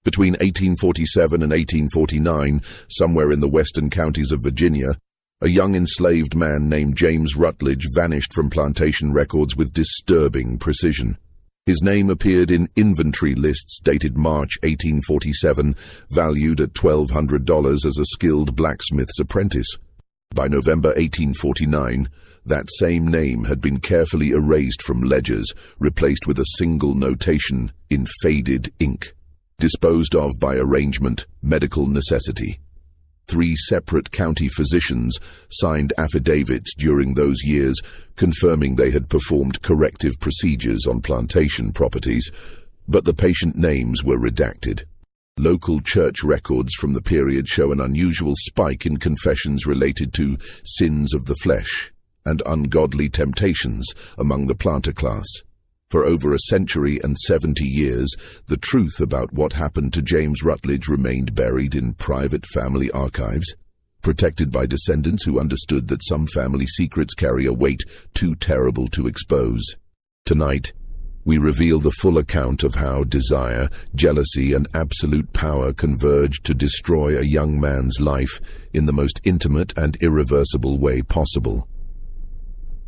Between 1847 and 1849, somewhere in the western counties of Virginia, a young enslaved man named James Rutledge vanished from plantation records with disturbing precision. His name appeared in inventory lists dated March 1847, valued at $1,200 as a skilled blacksmith's apprentice. By November 1849, that same name had been carefully erased from ledgers, replaced with a single notation in faded ink. Disposed of by arrangement, medical necessity. 3 separate county physicians signed affidavits during those years confirming they had performed corrective procedures on plantation properties, but the patient names were redacted. Local church records from the period show an unusual spike in confessions related to sins of the flesh and ungodly temptations among the planter class. For over a century and 70 years, the truth about what happened to James Rutledge remained buried in private family archives, protected by descendants who understood that some family secrets carry a weight too terrible to expose. Tonight, we reveal the full account of how desire, jealousy, and absolute power converged to destroy a young man's life in the most intimate and irreversible way possible.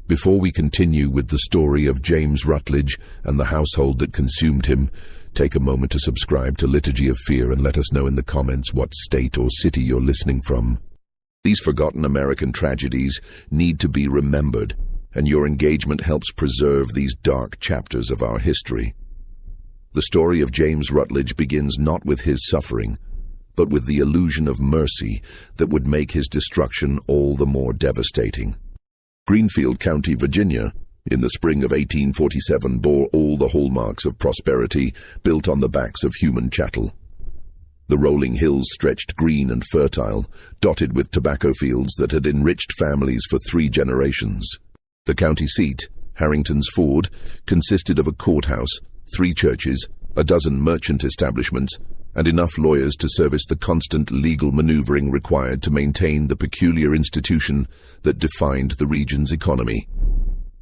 Before we continue with the story of James Rutledge and the household that consumed him, take a moment to subscribe to Liturgy of Fear and let us know in the comments what state or city you're listening from. These forgotten American tragedies need to be remembered, and your engagement helps preserve these dark chapters of our history. The story of James Rutledge begins not with his suffering, but with the illusion of mercy that would make his destruction all the more devastating. Greenfield County, Virginia, in the spring of 1847 bore all the hallmarks of prosperity built on the backs of human chattel. The rolling hills stretched green and fertile, dotted with tobacco fields that had enriched families for 3 generations. The county seat, Harrington's Ford, consisted of a courthouse, 3 churches, a dozen merchant establishments, and enough lawyers to service the constant legal maneuvering required to maintain the peculiar institution that defined the region's economy.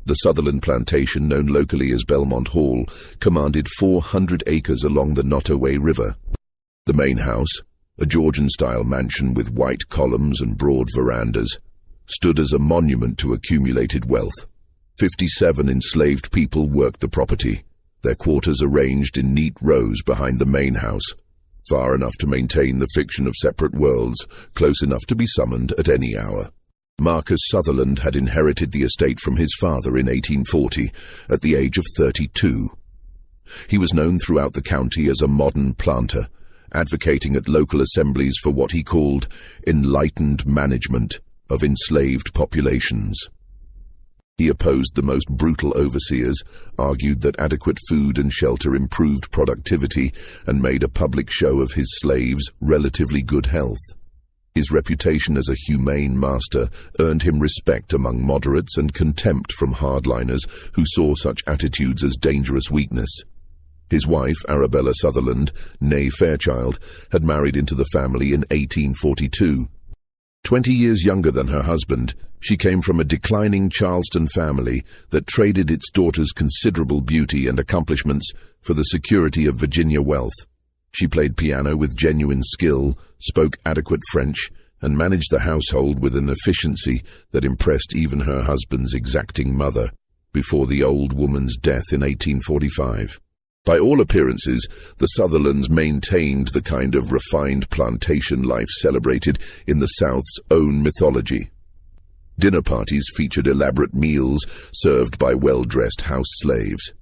The Sutherland plantation, known locally as Belmont Hall, commanded 400 acres along the Nottoway River. The main house, a Georgian-style mansion with white columns and broad verandas, stood as a monument to accumulated wealth. 57 enslaved people worked the property, their quarters arranged in neat rows behind the main house, far enough to maintain the fiction of separate worlds, close enough to be summoned at any hour. Marcus Sutherland had inherited the estate from his father in 1840, at the age of 32. He was known throughout the county as a modern planter, advocating at local assemblies for what he called enlightened management of enslaved populations. He opposed the most brutal overseers, argued that adequate food and shelter improved productivity, and made a public show of his slaves' relatively good health. His reputation as a humane master earned him respect among moderates and contempt from hardliners who saw such attitudes as dangerous weakness. His wife, Arabella Sutherland, née Fairchild, had married into the family in 1842. 20 years younger than her husband, she came from a declining Charleston family that traded its daughter's considerable beauty and accomplishments for the security of Virginia wealth. She played piano with genuine skill, spoke adequate French, and managed the household with an efficiency that impressed even her husband's exacting mother, before the old woman's death in 1845. By all appearances, the Sutherlands maintained the kind of refined plantation life celebrated in the South's own mythology. Dinner parties featured elaborate meals served by well-dressed house slaves.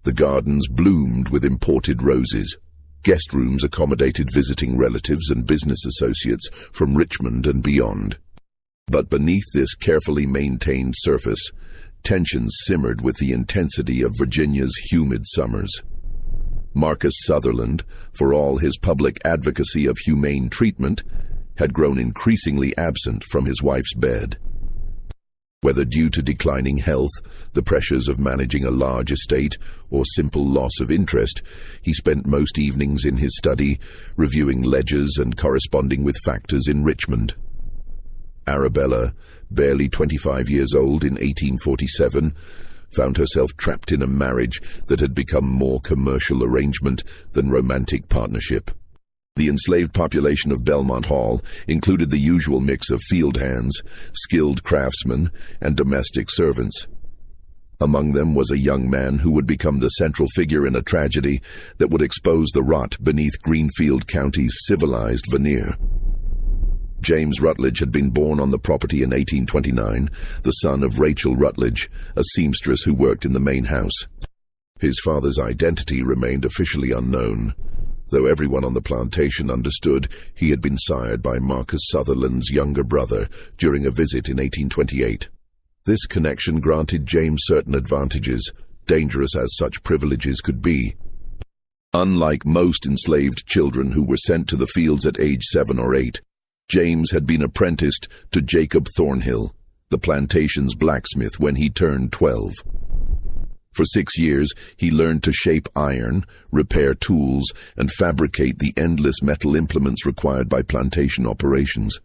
The gardens bloomed with imported roses. Guest rooms accommodated visiting relatives and business associates from Richmond and beyond. But beneath this carefully maintained surface, tensions simmered with the intensity of Virginia's humid summers. Marcus Sutherland, for all his public advocacy of humane treatment, had grown increasingly absent from his wife's bed. Whether due to declining health, the pressures of managing a large estate, or simple loss of interest, he spent most evenings in his study, reviewing ledgers and corresponding with factors in Richmond. Arabella, barely 25 years old in 1847, found herself trapped in a marriage that had become more commercial arrangement than romantic partnership. The enslaved population of Belmont Hall included the usual mix of field hands, skilled craftsmen, and domestic servants. Among them was a young man who would become the central figure in a tragedy that would expose the rot beneath Greenfield County's civilized veneer. James Rutledge had been born on the property in 1829, the son of Rachel Rutledge, a seamstress who worked in the main house. His father's identity remained officially unknown, though everyone on the plantation understood he had been sired by Marcus Sutherland's younger brother during a visit in 1828. This connection granted James certain advantages, dangerous as such privileges could be. Unlike most enslaved children who were sent to the fields at age 7 or 8, James had been apprenticed to Jacob Thornhill, the plantation's blacksmith, when he turned 12. For 6 years, he learned to shape iron, repair tools, and fabricate the endless metal implements required by plantation operations.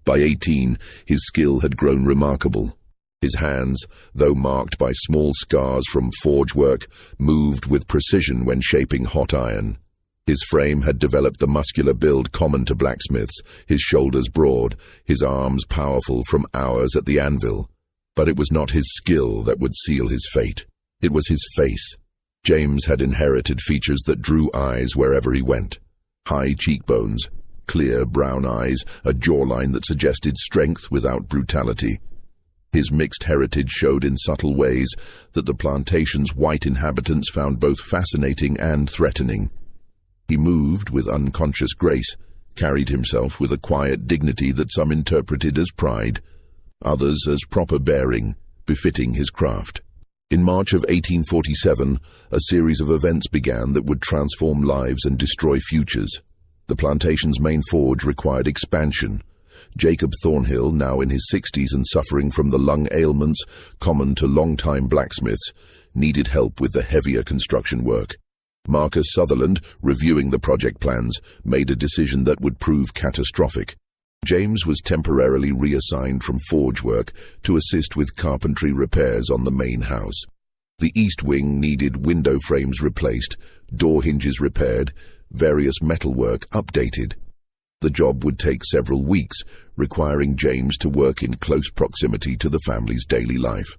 By 18, his skill had grown remarkable. His hands, though marked by small scars from forge work, moved with precision when shaping hot iron. His frame had developed the muscular build common to blacksmiths, his shoulders broad, his arms powerful from hours at the anvil. But it was not his skill that would seal his fate. It was his face. James had inherited features that drew eyes wherever he went. High cheekbones, clear brown eyes, a jawline that suggested strength without brutality. His mixed heritage showed in subtle ways that the plantation's white inhabitants found both fascinating and threatening. He moved with unconscious grace, carried himself with a quiet dignity that some interpreted as pride, others as proper bearing, befitting his craft. In March of 1847, a series of events began that would transform lives and destroy futures. The plantation's main forge required expansion. Jacob Thornhill, now in his 60s and suffering from the lung ailments common to long-time blacksmiths, needed help with the heavier construction work. Marcus Sutherland, reviewing the project plans, made a decision that would prove catastrophic. James was temporarily reassigned from forge work to assist with carpentry repairs on the main house. The east wing needed window frames replaced, door hinges repaired, various metalwork updated. The job would take several weeks, requiring James to work in close proximity to the family's daily life.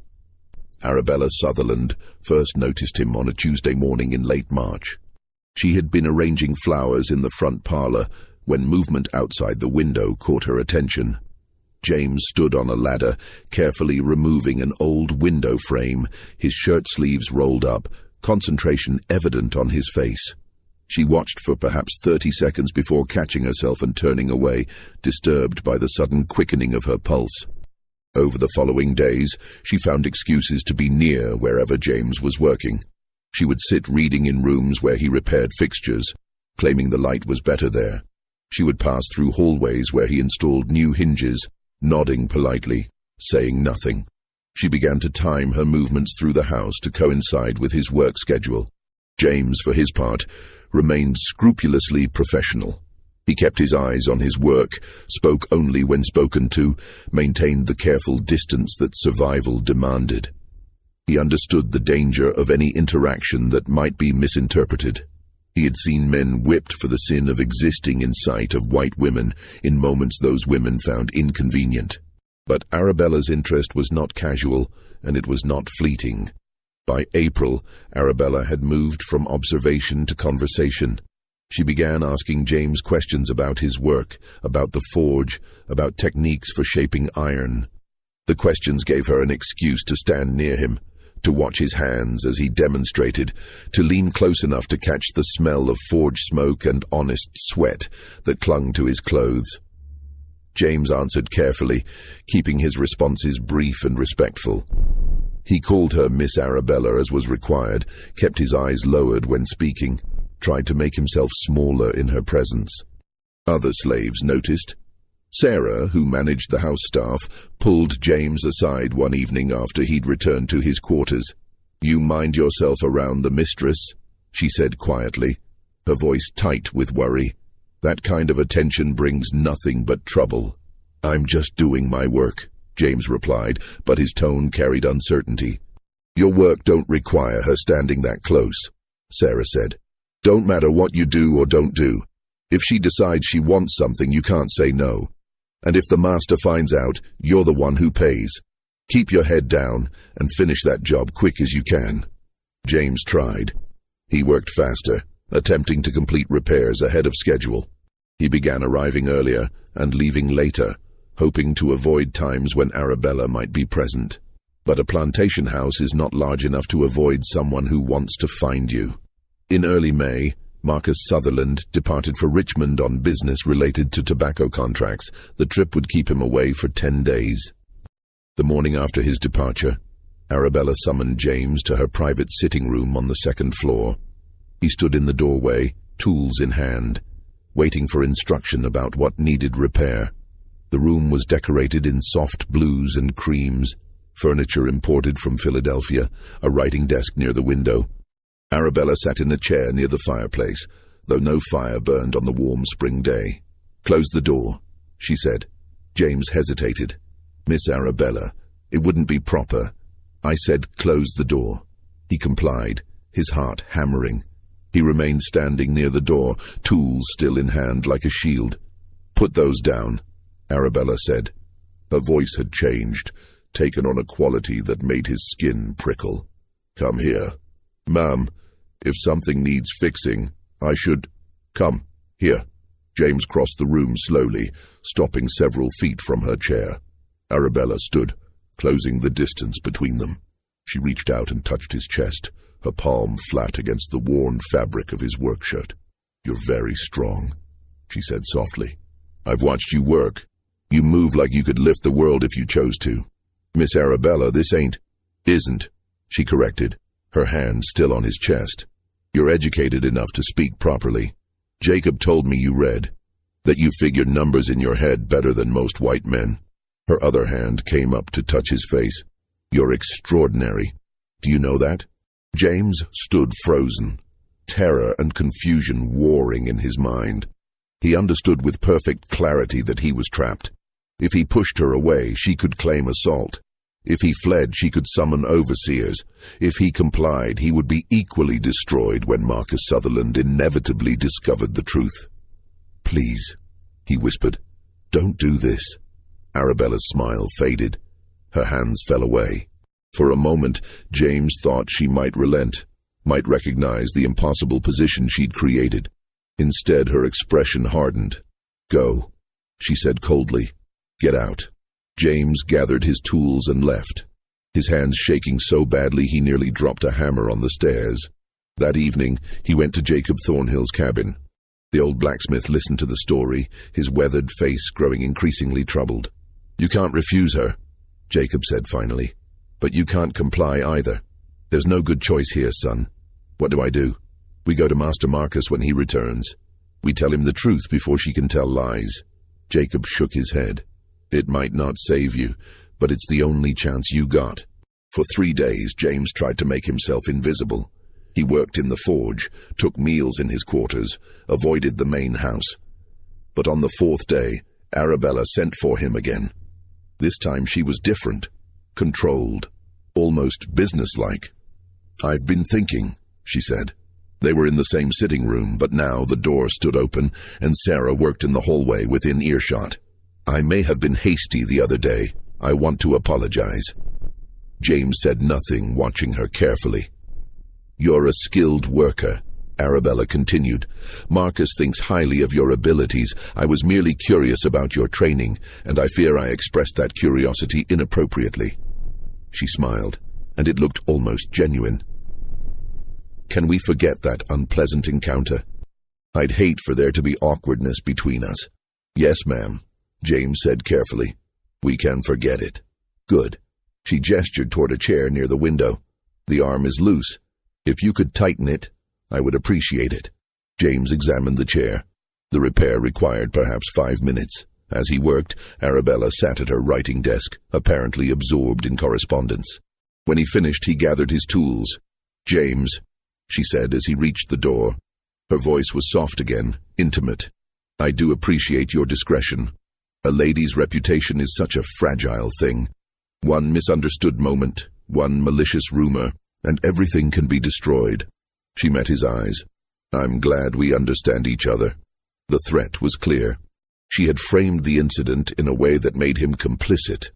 Arabella Sutherland first noticed him on a Tuesday morning in late March. She had been arranging flowers in the front parlor when movement outside the window caught her attention. James stood on a ladder, carefully removing an old window frame, his shirt sleeves rolled up, concentration evident on his face. She watched for perhaps 30 seconds before catching herself and turning away, disturbed by the sudden quickening of her pulse. Over the following days, she found excuses to be near wherever James was working. She would sit reading in rooms where he repaired fixtures, claiming the light was better there. She would pass through hallways where he installed new hinges, nodding politely, saying nothing. She began to time her movements through the house to coincide with his work schedule. James, for his part, remained scrupulously professional. He kept his eyes on his work, spoke only when spoken to, maintained the careful distance that survival demanded. He understood the danger of any interaction that might be misinterpreted. He had seen men whipped for the sin of existing in sight of white women in moments those women found inconvenient. But Arabella's interest was not casual, and it was not fleeting. By April, Arabella had moved from observation to conversation. She began asking James questions about his work, about the forge, about techniques for shaping iron. The questions gave her an excuse to stand near him, to watch his hands as he demonstrated, to lean close enough to catch the smell of forge smoke and honest sweat that clung to his clothes. James answered carefully, keeping his responses brief and respectful. He called her Miss Arabella as was required, kept his eyes lowered when speaking, tried to make himself smaller in her presence. Other slaves noticed. Sarah, who managed the house staff, pulled James aside one evening after he'd returned to his quarters. "You mind yourself around the mistress," she said quietly, her voice tight with worry. "That kind of attention brings nothing but trouble." "I'm just doing my work," James replied, but his tone carried uncertainty. "Your work don't require her standing that close," Sarah said. "Don't matter what you do or don't do. If she decides she wants something, you can't say no. And if the master finds out, you're the one who pays. Keep your head down and finish that job quick as you can." James tried. He worked faster, attempting to complete repairs ahead of schedule. He began arriving earlier and leaving later, hoping to avoid times when Arabella might be present. But a plantation house is not large enough to avoid someone who wants to find you. In early May, Marcus Sutherland departed for Richmond on business related to tobacco contracts. The trip would keep him away for 10 days. The morning after his departure, Arabella summoned James to her private sitting room on the second floor. He stood in the doorway, tools in hand, waiting for instruction about what needed repair. The room was decorated in soft blues and creams, furniture imported from Philadelphia, a writing desk near the window. Arabella sat in a chair near the fireplace, though no fire burned on the warm spring day. "Close the door," she said. James hesitated. "Miss Arabella, it wouldn't be proper." "I said close the door." He complied, his heart hammering. He remained standing near the door, tools still in hand like a shield. "Put those down," Arabella said. Her voice had changed, taken on a quality that made his skin prickle. "Come here." "Ma'am, if something needs fixing, I should—" "Come, here." James crossed the room slowly, stopping several feet from her chair. Arabella stood, closing the distance between them. She reached out and touched his chest, her palm flat against the worn fabric of his work shirt. "You're very strong," she said softly. "I've watched you work. You move like you could lift the world if you chose to." "Miss Arabella, this isn't," she corrected, her hand still on his chest. "You're educated enough to speak properly. Jacob told me you read, that you figured numbers in your head better than most white men." Her other hand came up to touch his face. "You're extraordinary. Do you know that?" James stood frozen, terror and confusion warring in his mind. He understood with perfect clarity that he was trapped. If he pushed her away, she could claim assault. If he fled, she could summon overseers. If he complied, he would be equally destroyed when Marcus Sutherland inevitably discovered the truth. "Please," he whispered, "don't do this." Arabella's smile faded. Her hands fell away. For a moment, James thought she might relent, might recognize the impossible position she'd created. Instead, her expression hardened. "Go," she said coldly. "Get out." James gathered his tools and left, his hands shaking so badly he nearly dropped a hammer on the stairs. That evening, he went to Jacob Thornhill's cabin. The old blacksmith listened to the story, his weathered face growing increasingly troubled. "You can't refuse her," Jacob said finally. "But you can't comply either. There's no good choice here, son. What do I do? We go to Master Marcus when he returns. We tell him the truth before she can tell lies." Jacob shook his head. "It might not save you, but it's the only chance you got." For 3 days, James tried to make himself invisible. He worked in the forge, took meals in his quarters, avoided the main house. But on the 4th day, Arabella sent for him again. This time she was different, controlled, almost businesslike. "I've been thinking," she said. They were in the same sitting room, but now the door stood open, and Sarah worked in the hallway within earshot. "I may have been hasty the other day. I want to apologize." James said nothing, watching her carefully. "You're a skilled worker," Arabella continued. "Marcus thinks highly of your abilities. I was merely curious about your training, and I fear I expressed that curiosity inappropriately." She smiled, and it looked almost genuine. "Can we forget that unpleasant encounter? I'd hate for there to be awkwardness between us." "Yes, ma'am," James said carefully. "We can forget it." "Good." She gestured toward a chair near the window. "The arm is loose. If you could tighten it, I would appreciate it." James examined the chair. The repair required perhaps 5 minutes. As he worked, Arabella sat at her writing desk, apparently absorbed in correspondence. When he finished, he gathered his tools. "James," she said as he reached the door. Her voice was soft again, intimate. "I do appreciate your discretion. A lady's reputation is such a fragile thing. One misunderstood moment, one malicious rumor, and everything can be destroyed." She met his eyes. "I'm glad we understand each other." The threat was clear. She had framed the incident in a way that made him complicit,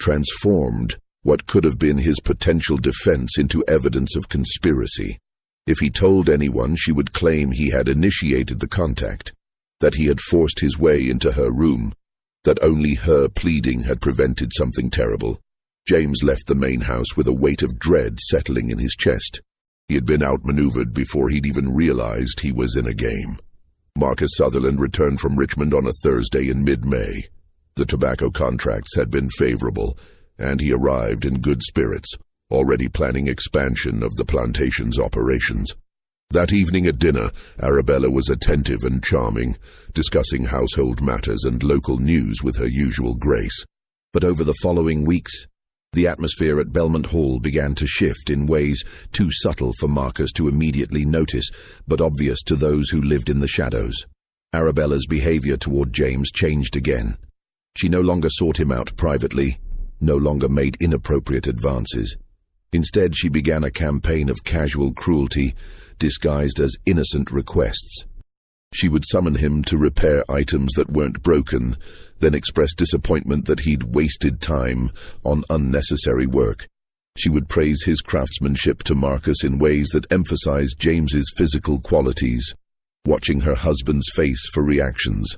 transformed what could have been his potential defense into evidence of conspiracy. If he told anyone, she would claim he had initiated the contact, that he had forced his way into her room, that only her pleading had prevented something terrible. James left the main house with a weight of dread settling in his chest. He had been outmaneuvered before he'd even realized he was in a game. Marcus Sutherland returned from Richmond on a Thursday in mid-May. The tobacco contracts had been favorable, and he arrived in good spirits, already planning expansion of the plantation's operations. That evening at dinner, Arabella was attentive and charming, discussing household matters and local news with her usual grace. But over the following weeks, the atmosphere at Belmont Hall began to shift in ways too subtle for Marcus to immediately notice, but obvious to those who lived in the shadows. Arabella's behavior toward James changed again. She no longer sought him out privately, no longer made inappropriate advances. Instead, she began a campaign of casual cruelty, disguised as innocent requests. She would summon him to repair items that weren't broken, then express disappointment that he'd wasted time on unnecessary work. She would praise his craftsmanship to Marcus in ways that emphasized James's physical qualities, watching her husband's face for reactions.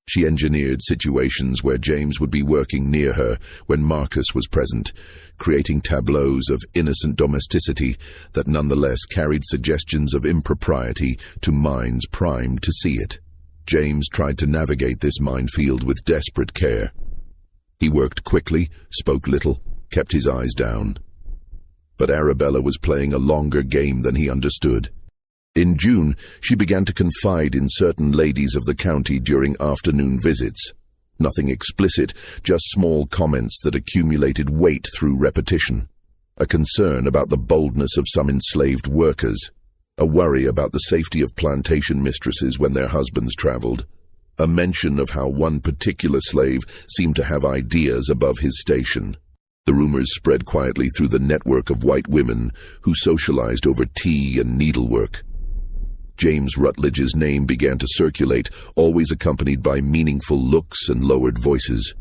She engineered situations where James would be working near her when Marcus was present, creating tableaus of innocent domesticity that nonetheless carried suggestions of impropriety to minds primed to see it. James tried to navigate this minefield with desperate care. He worked quickly, spoke little, kept his eyes down. But Arabella was playing a longer game than he understood. In June, she began to confide in certain ladies of the county during afternoon visits. Nothing explicit, just small comments that accumulated weight through repetition. A concern about the boldness of some enslaved workers. A worry about the safety of plantation mistresses when their husbands traveled. A mention of how one particular slave seemed to have ideas above his station. The rumors spread quietly through the network of white women who socialized over tea and needlework. James Rutledge's name began to circulate, always accompanied by meaningful looks and lowered voices.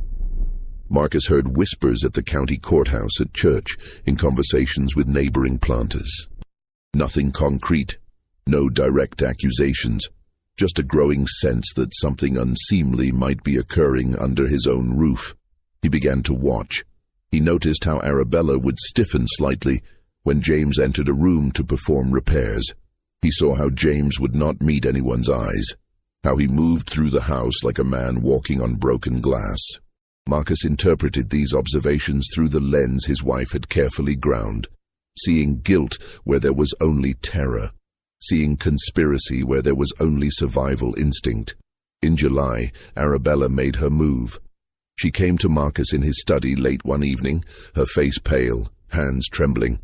Marcus heard whispers at the county courthouse at church in conversations with neighboring planters. Nothing concrete, no direct accusations, just a growing sense that something unseemly might be occurring under his own roof. He began to watch. He noticed how Arabella would stiffen slightly when James entered a room to perform repairs. He saw how James would not meet anyone's eyes, how he moved through the house like a man walking on broken glass. Marcus interpreted these observations through the lens his wife had carefully ground, seeing guilt where there was only terror, seeing conspiracy where there was only survival instinct. In July, Arabella made her move. She came to Marcus in his study late one evening, her face pale, hands trembling.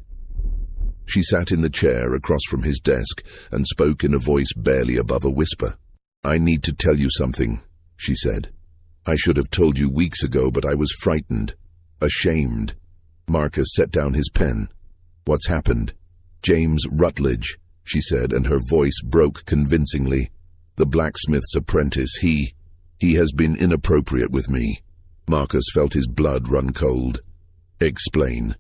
She sat in the chair across from his desk and spoke in a voice barely above a whisper. "I need to tell you something," she said. "I should have told you weeks ago, but I was frightened, ashamed." Marcus set down his pen. "What's happened?" "James Rutledge," she said, and her voice broke convincingly. "The blacksmith's apprentice, he has been inappropriate with me." Marcus felt his blood run cold. "Explain."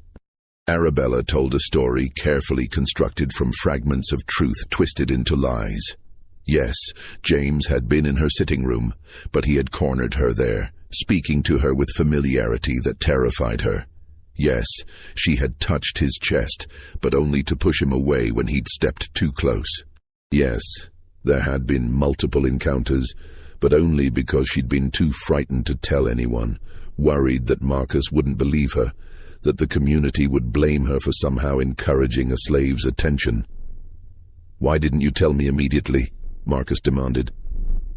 Arabella told a story carefully constructed from fragments of truth twisted into lies. Yes, James had been in her sitting room, but he had cornered her there, speaking to her with familiarity that terrified her. Yes, she had touched his chest, but only to push him away when he'd stepped too close. Yes, there had been multiple encounters, but only because she'd been too frightened to tell anyone, worried that Marcus wouldn't believe her, that the community would blame her for somehow encouraging a slave's attention. "Why didn't you tell me immediately?" Marcus demanded.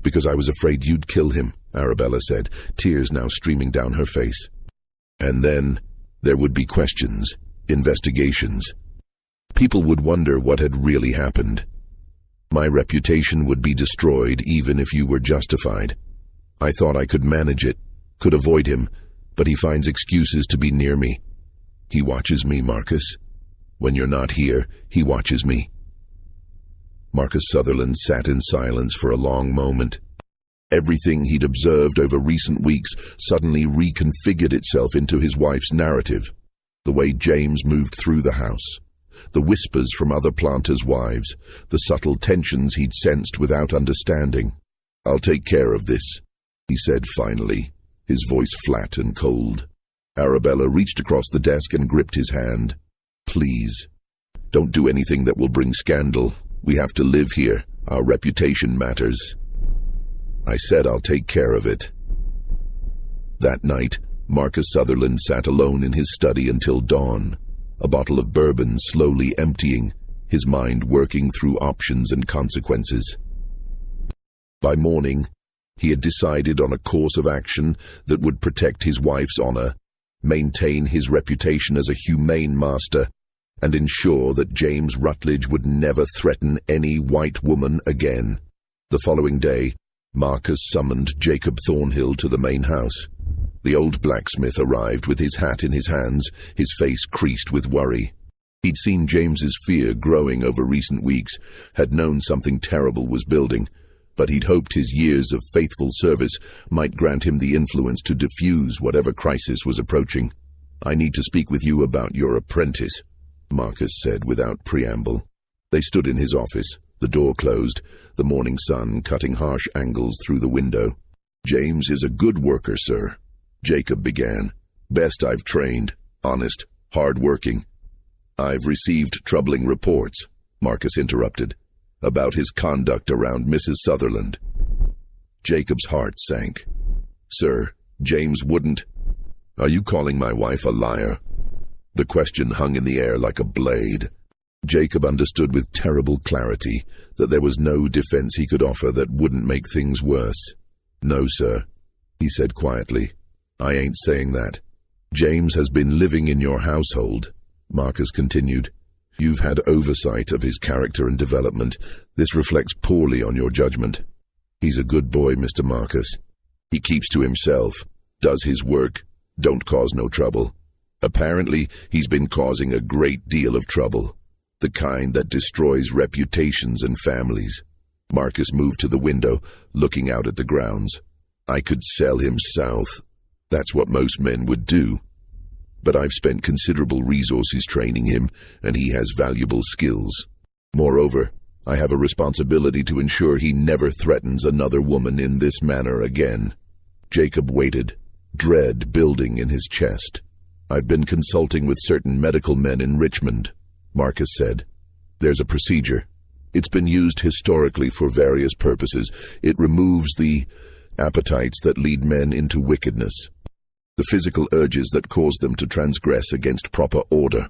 "Because I was afraid you'd kill him," Arabella said, tears now streaming down her face. "And then there would be questions, investigations. People would wonder what had really happened. My reputation would be destroyed even if you were justified. I thought I could manage it, could avoid him, but he finds excuses to be near me. He watches me, Marcus. When you're not here, he watches me." Marcus Sutherland sat in silence for a long moment. Everything he'd observed over recent weeks suddenly reconfigured itself into his wife's narrative. The way James moved through the house, the whispers from other planters' wives, the subtle tensions he'd sensed without understanding. "I'll take care of this," he said finally, his voice flat and cold. Arabella reached across the desk and gripped his hand. "Please, don't do anything that will bring scandal. We have to live here. Our reputation matters." I said I'll take care of it. That night, Marcus Sutherland sat alone in his study until dawn, a bottle of bourbon slowly emptying, his mind working through options and consequences. By morning, he had decided on a course of action that would protect his wife's honor, maintain his reputation as a humane master, and ensure that James Rutledge would never threaten any white woman again. The following day, Marcus summoned Jacob Thornhill to the main house. The old blacksmith arrived with his hat in his hands, his face creased with worry. He'd seen James's fear growing over recent weeks, had known something terrible was building, but he'd hoped his years of faithful service might grant him the influence to diffuse whatever crisis was approaching. "I need to speak with you about your apprentice," Marcus said without preamble. They stood in his office, the door closed, the morning sun cutting harsh angles through the window. "James is a good worker, sir," Jacob began. "Best I've trained, honest, hard-working." "I've received troubling reports," Marcus interrupted, "about his conduct around Mrs. Sutherland." Jacob's heart sank. "Sir, James wouldn't—" "Are you calling my wife a liar?" The question hung in the air like a blade. Jacob understood with terrible clarity that there was no defense he could offer that wouldn't make things worse. "No, sir," he said quietly. "I ain't saying that. James has been living in your household," Marcus continued. "You've had oversight of his character and development. This reflects poorly on your judgment. He's a good boy, Mr. Marcus. He keeps to himself, does his work, don't cause no trouble. Apparently, he's been causing a great deal of trouble, the kind that destroys reputations and families." Marcus moved to the window, looking out at the grounds. "I could sell him south. That's what most men would do. But I've spent considerable resources training him, and he has valuable skills. Moreover, I have a responsibility to ensure he never threatens another woman in this manner again." Jacob waited, dread building in his chest. "I've been consulting with certain medical men in Richmond," Marcus said. "There's a procedure. It's been used historically for various purposes. It removes the appetites that lead men into wickedness, the physical urges that cause them to transgress against proper order."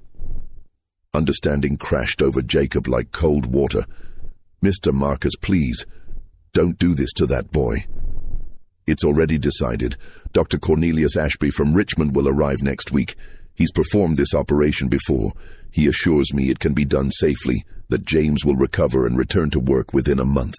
Understanding crashed over Jacob like cold water. "Mr. Marcus, please, don't do this to that boy." "It's already decided. Dr. Cornelius Ashby from Richmond will arrive next week. He's performed this operation before. He assures me it can be done safely, that James will recover and return to work within a month.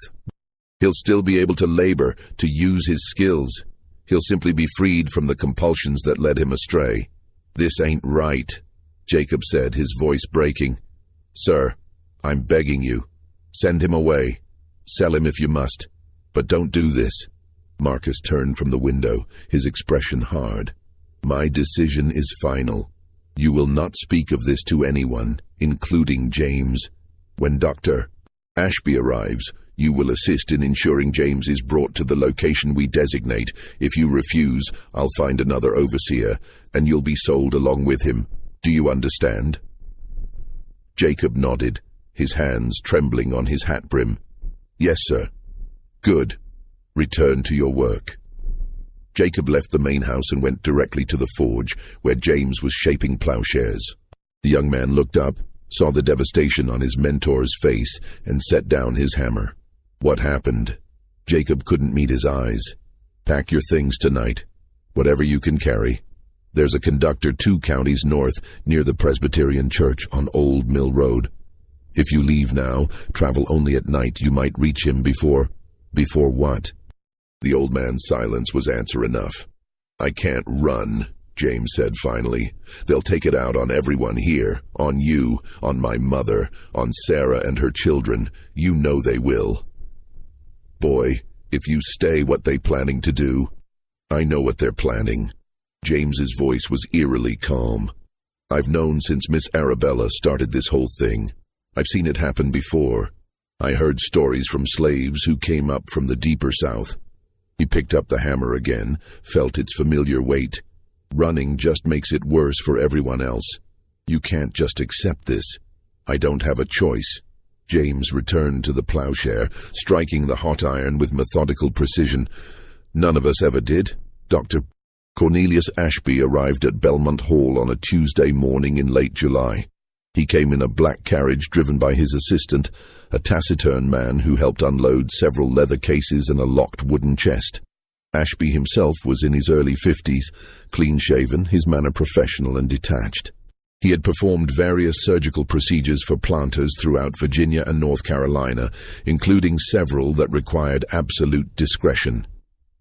He'll still be able to labor, to use his skills. He'll simply be freed from the compulsions that led him astray." "This ain't right," Jacob said, his voice breaking. "Sir, I'm begging you. Send him away. Sell him if you must. But don't do this." Marcus turned from the window, his expression hard. "My decision is final. You will not speak of this to anyone, including James. When Dr. Ashby arrives, you will assist in ensuring James is brought to the location we designate. If you refuse, I'll find another overseer, and you'll be sold along with him. Do you understand?" Jacob nodded, his hands trembling on his hat brim. "Yes, sir." "Good. Return to your work." Jacob left the main house and went directly to the forge, where James was shaping plowshares. The young man looked up, saw the devastation on his mentor's face, and set down his hammer. "What happened?" Jacob couldn't meet his eyes. "Pack your things tonight, whatever you can carry. There's a conductor 2 counties north near the Presbyterian Church on Old Mill Road. If you leave now, travel only at night, you might reach him before what?" The old man's silence was answer enough. "I can't run," James said finally. "They'll take it out on everyone here, on you, on my mother, on Sarah and her children. You know they will." "Boy, If you stay, what they planning to do? I know what they're planning. James's voice was eerily calm. I've known since Miss Arabella started this whole thing. I've seen it happen before. I heard stories from slaves who came up from the deeper south. He picked up the hammer again, felt its familiar weight. Running just makes it worse for everyone else. You can't just accept this. I don't have a choice. James returned to the plowshare, striking the hot iron with methodical precision. None of us ever did. Dr. Cornelius Ashby arrived at Belmont Hall on a Tuesday morning in late July. He came in a black carriage driven by his assistant, a taciturn man who helped unload several leather cases and a locked wooden chest. Ashby himself was in his early 50s, clean-shaven, his manner professional and detached. He had performed various surgical procedures for planters throughout Virginia and North Carolina, including several that required absolute discretion.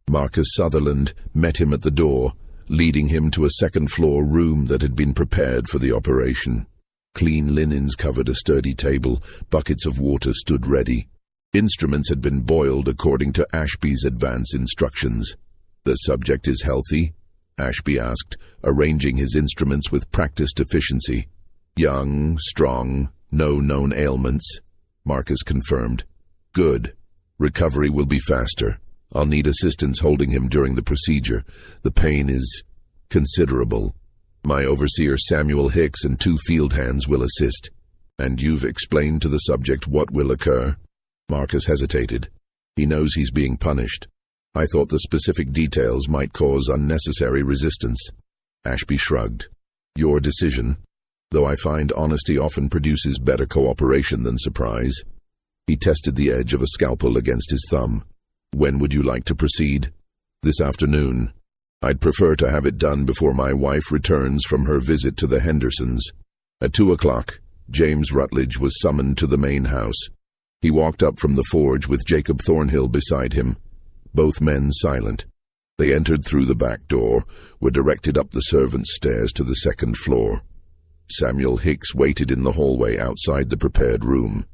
Marcus Sutherland met him at the door, leading him to a second-floor room that had been prepared for the operation. Clean linens covered a sturdy table, buckets of water stood ready. Instruments had been boiled according to Ashby's advance instructions. "The subject is healthy?" Ashby asked, arranging his instruments with practiced efficiency. "Young, strong, no known ailments," Marcus confirmed. "Good. Recovery will be faster. I'll need assistance holding him during the procedure. The pain is considerable. My overseer Samuel Hicks and 2 field hands will assist." "And you've explained to the subject what will occur?" Marcus hesitated. He knows he's being punished. I thought the specific details might cause unnecessary resistance. Ashby shrugged. "Your decision, though I find honesty often produces better cooperation than surprise." He tested the edge of a scalpel against his thumb. "When would you like to proceed?" "This afternoon. I'd prefer to have it done before my wife returns from her visit to the Hendersons." At 2 o'clock, James Rutledge was summoned to the main house. He walked up from the forge with Jacob Thornhill beside him, both men silent. They entered through the back door, were directed up the servants' stairs to the second floor. Samuel Hicks waited in the hallway outside the prepared room.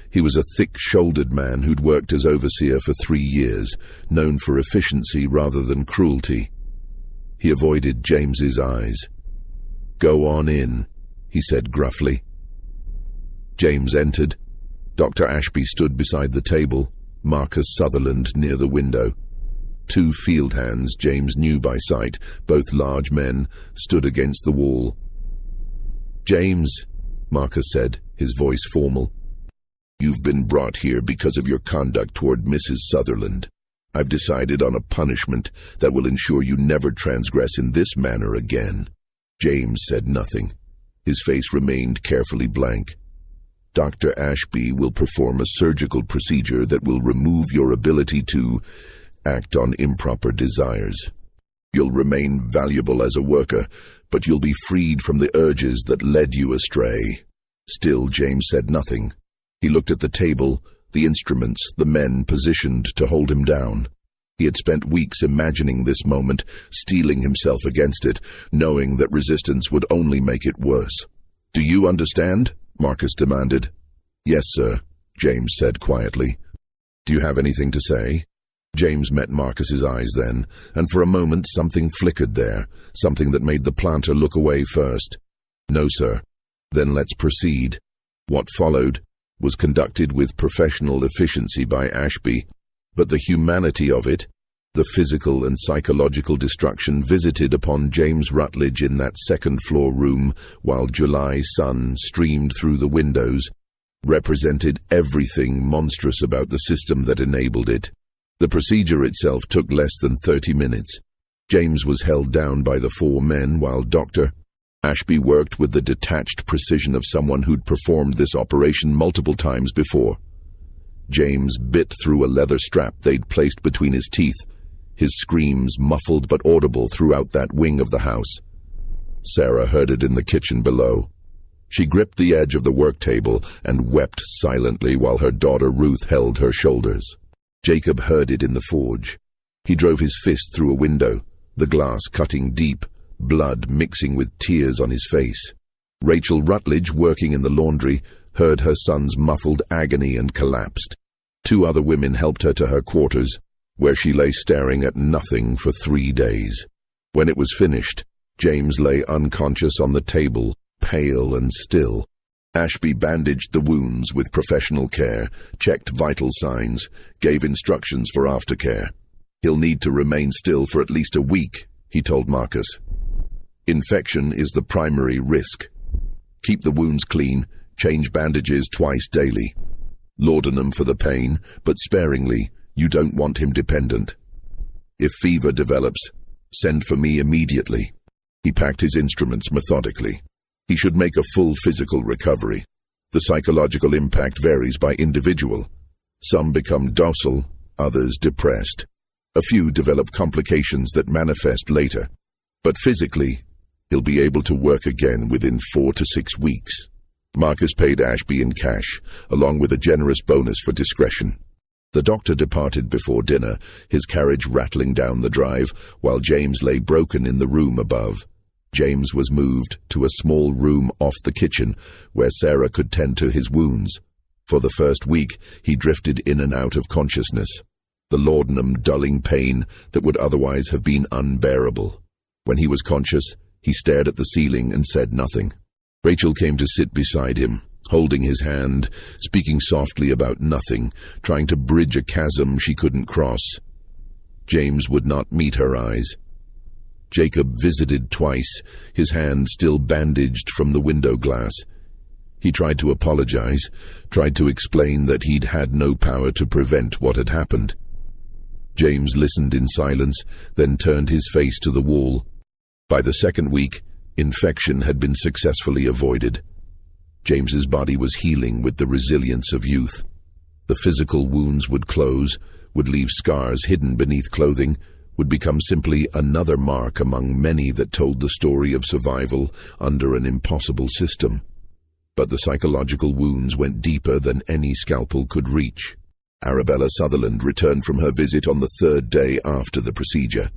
He was a thick-shouldered man who'd worked as overseer for 3 years, known for efficiency rather than cruelty. He avoided James's eyes. "Go on in," he said gruffly. James entered. Dr. Ashby stood beside the table, Marcus Sutherland near the window. 2 field hands James knew by sight, both large men, stood against the wall. "James," Marcus said, his voice formal, "you've been brought here because of your conduct toward Mrs. Sutherland. I've decided on a punishment that will ensure you never transgress in this manner again." James said nothing. His face remained carefully blank. "Dr. Ashby will perform a surgical procedure that will remove your ability to act on improper desires. You'll remain valuable as a worker, but you'll be freed from the urges that led you astray." Still, James said nothing. He looked at the table, the instruments, the men positioned to hold him down. He had spent weeks imagining this moment, steeling himself against it, knowing that resistance would only make it worse. "Do you understand?" Marcus demanded. "Yes, sir," James said quietly. "Do you have anything to say?" James met Marcus's eyes then, and for a moment something flickered there, something that made the planter look away first. "No, sir." "Then let's proceed." What followed was conducted with professional efficiency by Ashby, but the humanity of it, the physical and psychological destruction visited upon James Rutledge in that second-floor room while July sun streamed through the windows, represented everything monstrous about the system that enabled it. The procedure itself took less than 30 minutes. James was held down by the 4 men while Dr. Ashby worked with the detached precision of someone who'd performed this operation multiple times before. James bit through a leather strap they'd placed between his teeth, his screams muffled but audible throughout that wing of the house. Sarah heard it in the kitchen below. She gripped the edge of the work table and wept silently while her daughter Ruth held her shoulders. Jacob heard it in the forge. He drove his fist through a window, the glass cutting deep, blood mixing with tears on his face. Rachel Rutledge, working in the laundry, heard her son's muffled agony and collapsed. 2 other women helped her to her quarters. where she lay staring at nothing for 3 days. When it was finished, James lay unconscious on the table, pale and still. Ashby bandaged the wounds with professional care, checked vital signs, gave instructions for aftercare. "He'll need to remain still for at least a week," he told Marcus. "Infection is the primary risk. Keep the wounds clean, change bandages twice daily. Laudanum for the pain, but sparingly. You don't want him dependent. If fever develops, send for me immediately." He packed his instruments methodically. He should make a full physical recovery. The psychological impact varies by individual. Some become docile, others depressed. A few develop complications that manifest later. But physically, he'll be able to work again within 4 to 6 weeks. Marcus paid Ashby in cash, along with a generous bonus for discretion. The doctor departed before dinner, his carriage rattling down the drive, while James lay broken in the room above. James was moved to a small room off the kitchen, where Sarah could tend to his wounds. For the first week, he drifted in and out of consciousness, the laudanum dulling pain that would otherwise have been unbearable. When he was conscious, he stared at the ceiling and said nothing. Rachel came to sit beside him, holding his hand, speaking softly about nothing, trying to bridge a chasm she couldn't cross. James would not meet her eyes. Jacob visited twice, his hand still bandaged from the window glass. He tried to apologize, tried to explain that he'd had no power to prevent what had happened. James listened in silence, then turned his face to the wall. By the second week, infection had been successfully avoided. James's body was healing with the resilience of youth. The physical wounds would close, would leave scars hidden beneath clothing, would become simply another mark among many that told the story of survival under an impossible system. But the psychological wounds went deeper than any scalpel could reach. Arabella Sutherland returned from her visit on the 3rd day after the procedure.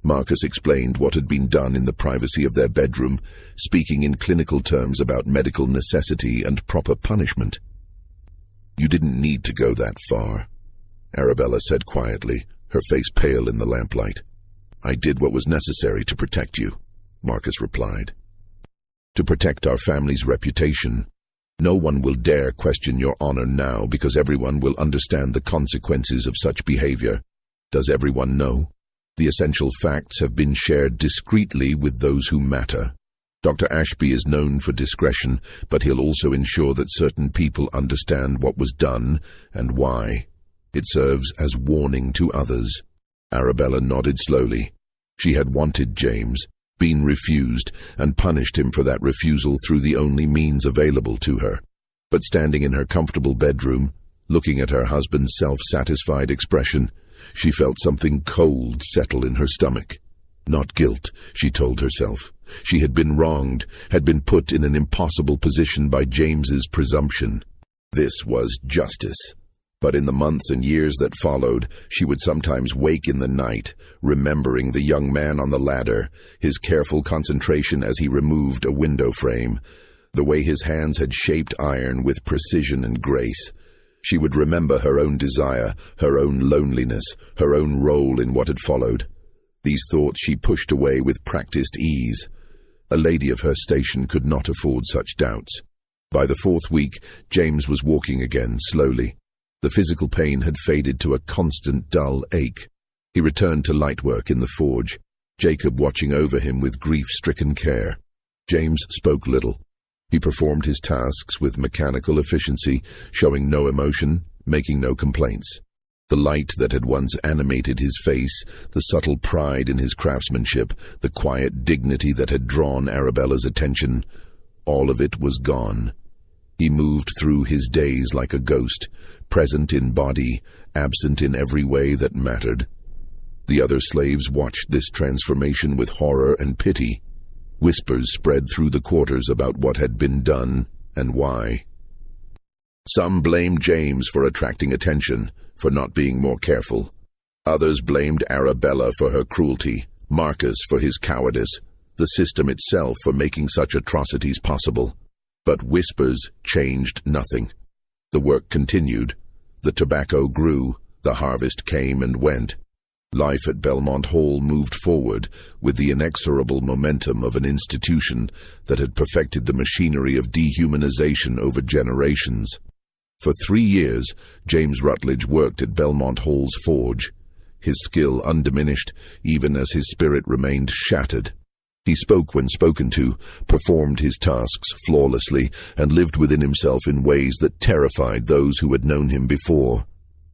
Marcus explained what had been done in the privacy of their bedroom, speaking in clinical terms about medical necessity and proper punishment. "You didn't need to go that far," Arabella said quietly, her face pale in the lamplight. "I did what was necessary to protect you," Marcus replied. "To protect our family's reputation. No one will dare question your honor now because everyone will understand the consequences of such behavior. Does everyone know? The essential facts have been shared discreetly with those who matter. Dr. Ashby is known for discretion, but he'll also ensure that certain people understand what was done and why. It serves as warning to others." Arabella nodded slowly. She had wanted James, been refused, and punished him for that refusal through the only means available to her. But standing in her comfortable bedroom, looking at her husband's self-satisfied expression, she felt something cold settle in her stomach. Not guilt, she told herself. She had been wronged, had been put in an impossible position by James's presumption. This was justice. But in the months and years that followed, she would sometimes wake in the night, remembering the young man on the ladder, his careful concentration as he removed a window frame, the way his hands had shaped iron with precision and grace. She would remember her own desire, her own loneliness, her own role in what had followed. These thoughts she pushed away with practiced ease. A lady of her station could not afford such doubts. By the 4th week, James was walking again, slowly. The physical pain had faded to a constant dull ache. He returned to light work in the forge, Jacob watching over him with grief-stricken care. James spoke little. He performed his tasks with mechanical efficiency, showing no emotion, making no complaints. The light that had once animated his face, the subtle pride in his craftsmanship, the quiet dignity that had drawn Arabella's attention, all of it was gone. He moved through his days like a ghost, present in body, absent in every way that mattered. The other slaves watched this transformation with horror and pity. Whispers spread through the quarters about what had been done and why. Some blamed James for attracting attention, for not being more careful. Others blamed Arabella for her cruelty, Marcus for his cowardice, the system itself for making such atrocities possible. But whispers changed nothing. The work continued. The tobacco grew, The harvest came and went. Life at Belmont Hall moved forward with the inexorable momentum of an institution that had perfected the machinery of dehumanization over generations. For 3 years, James Rutledge worked at Belmont Hall's forge, his skill undiminished even as his spirit remained shattered. He spoke when spoken to, performed his tasks flawlessly, and lived within himself in ways that terrified those who had known him before.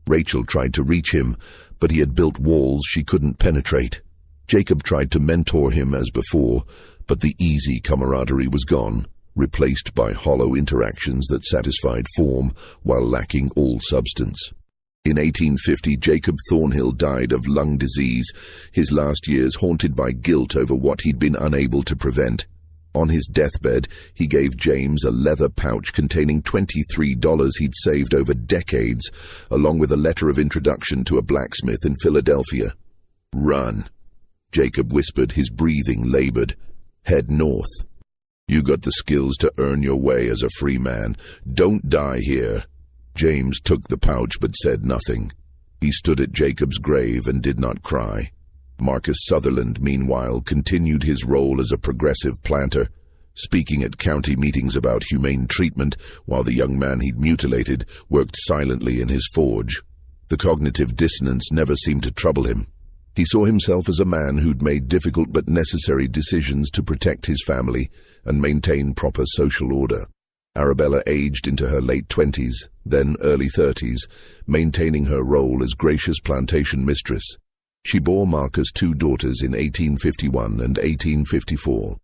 Rachel tried to reach him, but he had built walls she couldn't penetrate. Jacob tried to mentor him as before, but the easy camaraderie was gone, replaced by hollow interactions that satisfied form while lacking all substance. In 1850, Jacob Thornhill died of lung disease, his last years haunted by guilt over what he'd been unable to prevent. On his deathbed, he gave James a leather pouch containing $23 he'd saved over decades, along with a letter of introduction to a blacksmith in Philadelphia. "Run," Jacob whispered, his breathing labored. "Head north. You got the skills to earn your way as a free man. Don't die here." James took the pouch but said nothing. He stood at Jacob's grave and did not cry. Marcus Sutherland, meanwhile, continued his role as a progressive planter, speaking at county meetings about humane treatment, while the young man he'd mutilated worked silently in his forge. The cognitive dissonance never seemed to trouble him. He saw himself as a man who'd made difficult but necessary decisions to protect his family and maintain proper social order. Arabella aged into her late 20s, then early 30s, maintaining her role as gracious plantation mistress. She bore Marcus 2 daughters in 1851 and 1854.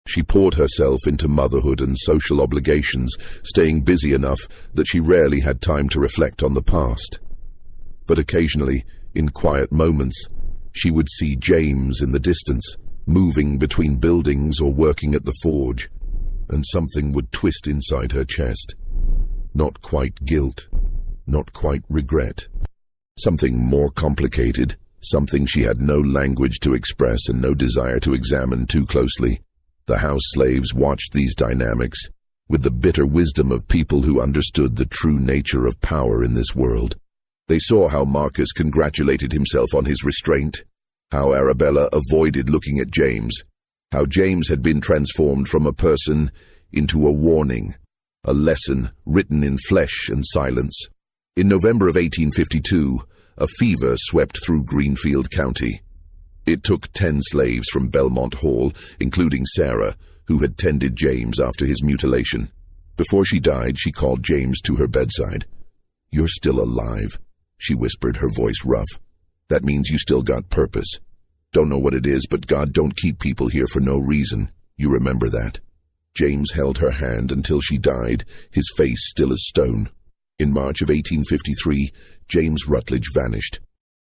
She poured herself into motherhood and social obligations, staying busy enough that she rarely had time to reflect on the past. But occasionally, in quiet moments, she would see James in the distance, moving between buildings or working at the forge, and something would twist inside her chest. Not quite guilt, not quite regret. Something more complicated, something she had no language to express and no desire to examine too closely. The house slaves watched these dynamics with the bitter wisdom of people who understood the true nature of power in this world. They saw how Marcus congratulated himself on his restraint, how Arabella avoided looking at James, how James had been transformed from a person into a warning, a lesson written in flesh and silence. In November of 1852, a fever swept through Greenfield County. It took 10 slaves from Belmont Hall, including Sarah, who had tended James after his mutilation. Before she died, she called James to her bedside. "You're still alive," she whispered, her voice rough. "That means you still got purpose. Don't know what it is, but God don't keep people here for no reason. You remember that." James held her hand until she died, his face still as stone. In March of 1853, James Rutledge vanished.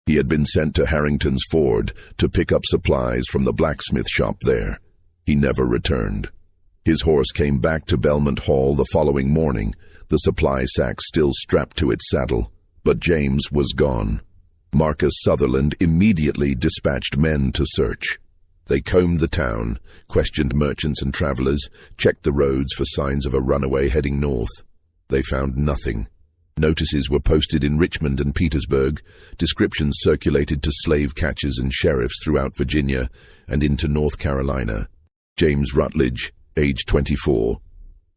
He had been sent to Harrington's Ford to pick up supplies from the blacksmith shop there. He never returned. His horse came back to Belmont Hall the following morning, the supply sack still strapped to its saddle, but James was gone. Marcus Sutherland immediately dispatched men to search. They combed the town, questioned merchants and travelers, checked the roads for signs of a runaway heading north. They found nothing. Notices were posted in Richmond and Petersburg, descriptions circulated to slave catchers and sheriffs throughout Virginia and into North Carolina. James Rutledge, age 24,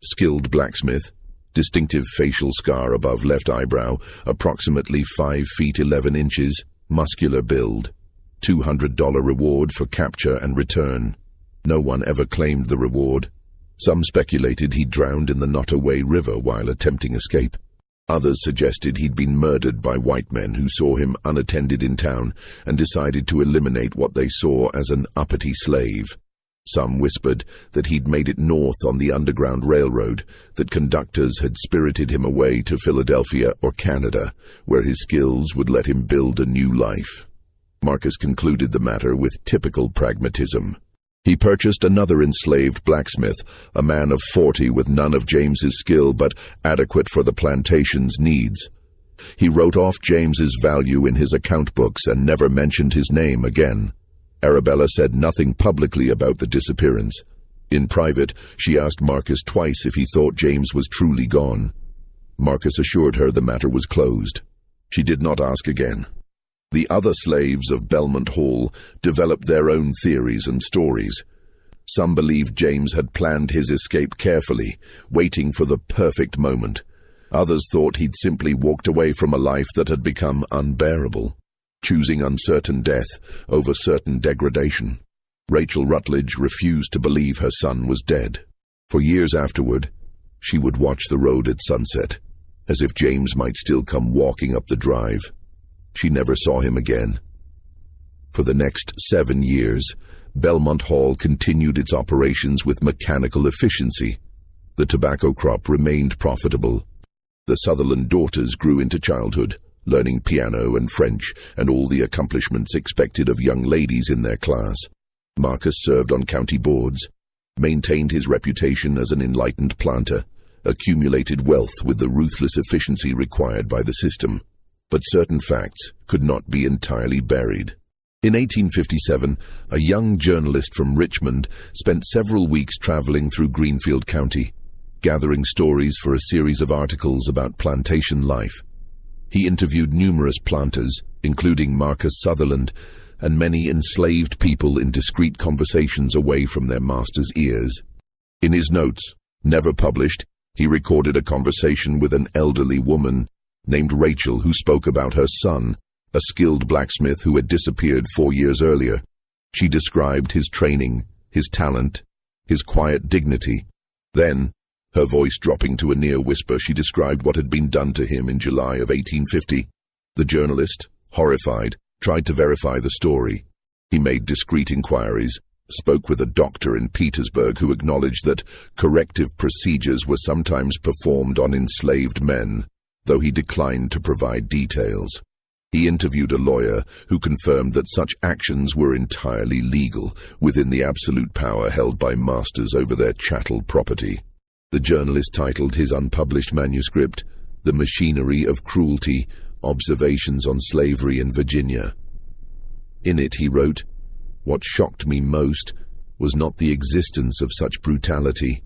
skilled blacksmith, distinctive facial scar above left eyebrow, approximately 5 feet 11 inches, muscular build, $200 reward for capture and return. No one ever claimed the reward. Some speculated he drowned in the Nottoway River while attempting escape. Others suggested he'd been murdered by white men who saw him unattended in town and decided to eliminate what they saw as an uppity slave. Some whispered that he'd made it north on the Underground Railroad, that conductors had spirited him away to Philadelphia or Canada, where his skills would let him build a new life. Marcus concluded the matter with typical pragmatism. He purchased another enslaved blacksmith, a man of 40 with none of James's skill but adequate for the plantation's needs. He wrote off James's value in his account books and never mentioned his name again. Arabella said nothing publicly about the disappearance. In private, she asked Marcus twice if he thought James was truly gone. Marcus assured her the matter was closed. She did not ask again. The other slaves of Belmont Hall developed their own theories and stories. Some believed James had planned his escape carefully, waiting for the perfect moment. Others thought he'd simply walked away from a life that had become unbearable, choosing uncertain death over certain degradation. Rachel Rutledge refused to believe her son was dead. For years afterward, she would watch the road at sunset, as if James might still come walking up the drive. She never saw him again. For the next 7 years, Belmont Hall continued its operations with mechanical efficiency. The tobacco crop remained profitable. The Sutherland daughters grew into childhood, learning piano and French and all the accomplishments expected of young ladies in their class. Marcus served on county boards, maintained his reputation as an enlightened planter, accumulated wealth with the ruthless efficiency required by the system. But certain facts could not be entirely buried. In 1857, a young journalist from Richmond spent several weeks traveling through Greenfield County, gathering stories for a series of articles about plantation life. He interviewed numerous planters, including Marcus Sutherland, and many enslaved people in discreet conversations away from their masters' ears. In his notes, never published, he recorded a conversation with an elderly woman named Rachel who spoke about her son, a skilled blacksmith who had disappeared 4 years earlier. She described his training, his talent, his quiet dignity. Then, her voice dropping to a near whisper, she described what had been done to him in July of 1850. The journalist, horrified, tried to verify the story. He made discreet inquiries, spoke with a doctor in Petersburg who acknowledged that corrective procedures were sometimes performed on enslaved men, though he declined to provide details. He interviewed a lawyer who confirmed that such actions were entirely legal within the absolute power held by masters over their chattel property. The journalist titled his unpublished manuscript, "The Machinery of Cruelty, Observations on Slavery in Virginia." In it he wrote, "What shocked me most was not the existence of such brutality,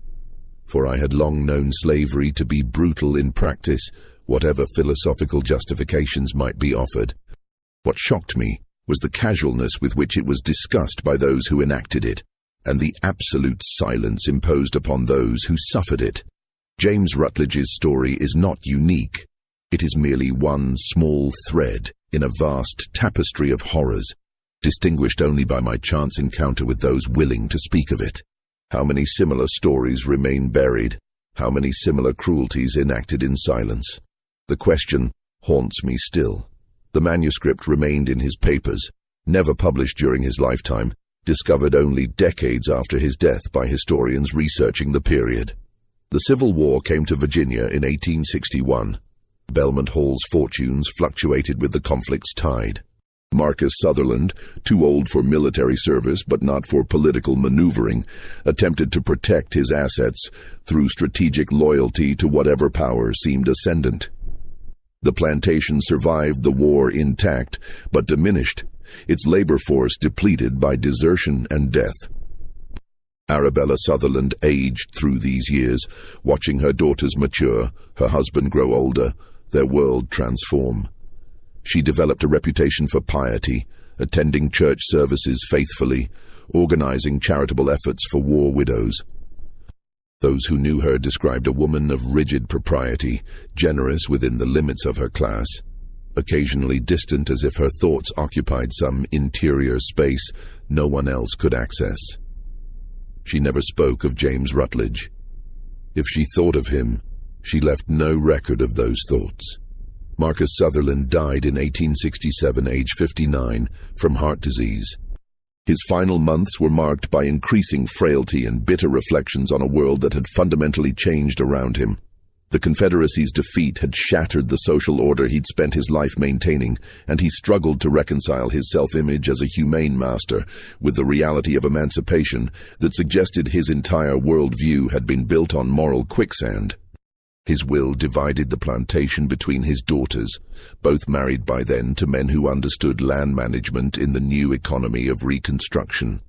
for I had long known slavery to be brutal in practice, whatever philosophical justifications might be offered. What shocked me was the casualness with which it was discussed by those who enacted it, and the absolute silence imposed upon those who suffered it. James Rutledge's story is not unique. It is merely one small thread in a vast tapestry of horrors, distinguished only by my chance encounter with those willing to speak of it. How many similar stories remain buried? How many similar cruelties enacted in silence? The question haunts me still. The manuscript remained in his papers, never published during his lifetime, discovered only decades after his death by historians researching the period. The Civil War came to Virginia in 1861. Belmont Hall's fortunes fluctuated with the conflict's tide. Marcus Sutherland, too old for military service but not for political maneuvering, attempted to protect his assets through strategic loyalty to whatever power seemed ascendant. The plantation survived the war intact, but diminished, its labor force depleted by desertion and death. Arabella Sutherland aged through these years, watching her daughters mature, her husband grow older, their world transform. She developed a reputation for piety, attending church services faithfully, organizing charitable efforts for war widows. Those who knew her described a woman of rigid propriety, generous within the limits of her class, occasionally distant as if her thoughts occupied some interior space no one else could access. She never spoke of James Rutledge. If she thought of him, she left no record of those thoughts. Marcus Sutherland died in 1867, age 59, from heart disease. His final months were marked by increasing frailty and bitter reflections on a world that had fundamentally changed around him. The Confederacy's defeat had shattered the social order he'd spent his life maintaining, and he struggled to reconcile his self-image as a humane master with the reality of emancipation that suggested his entire worldview had been built on moral quicksand. His will divided the plantation between his daughters, both married by then to men who understood land management in the new economy of Reconstruction.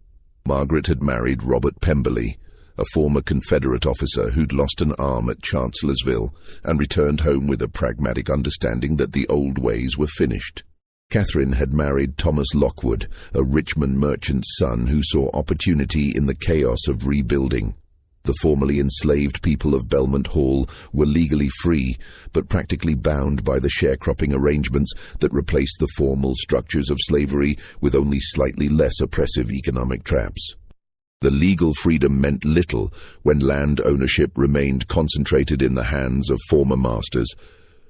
Margaret had married Robert Pemberley, a former Confederate officer who'd lost an arm at Chancellorsville and returned home with a pragmatic understanding that the old ways were finished. Catherine had married Thomas Lockwood, a Richmond merchant's son who saw opportunity in the chaos of rebuilding. The formerly enslaved people of Belmont Hall were legally free, but practically bound by the sharecropping arrangements that replaced the formal structures of slavery with only slightly less oppressive economic traps. The legal freedom meant little when land ownership remained concentrated in the hands of former masters,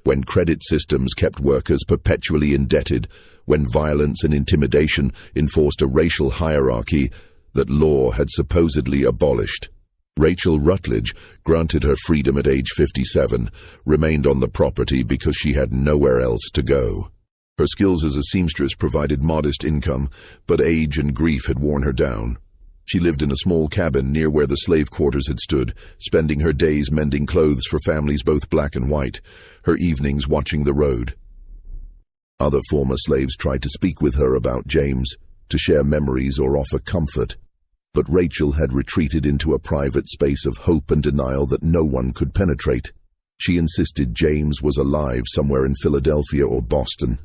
when credit systems kept workers perpetually indebted, when violence and intimidation enforced a racial hierarchy that law had supposedly abolished. Rachel Rutledge, granted her freedom at age 57, remained on the property because she had nowhere else to go. Her skills as a seamstress provided modest income, but age and grief had worn her down. She lived in a small cabin near where the slave quarters had stood, spending her days mending clothes for families both black and white, her evenings watching the road. Other former slaves tried to speak with her about James, to share memories or offer comfort. But Rachel had retreated into a private space of hope and denial that no one could penetrate. She insisted James was alive somewhere in Philadelphia or Boston,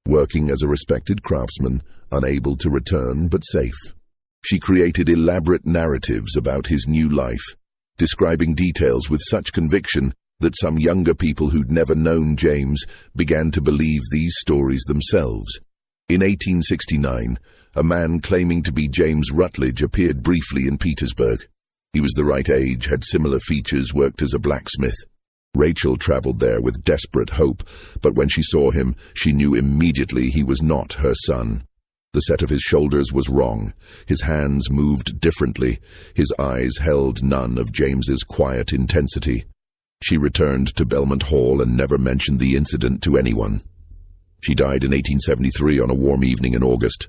working as a respected craftsman, unable to return but safe. She created elaborate narratives about his new life, describing details with such conviction that some younger people who'd never known James began to believe these stories themselves. In 1869, a man claiming to be James Rutledge appeared briefly in Petersburg. He was the right age, had similar features, worked as a blacksmith. Rachel traveled there with desperate hope, but when she saw him, she knew immediately he was not her son. The set of his shoulders was wrong. His hands moved differently. His eyes held none of James's quiet intensity. She returned to Belmont Hall and never mentioned the incident to anyone. She died in 1873 on a warm evening in August.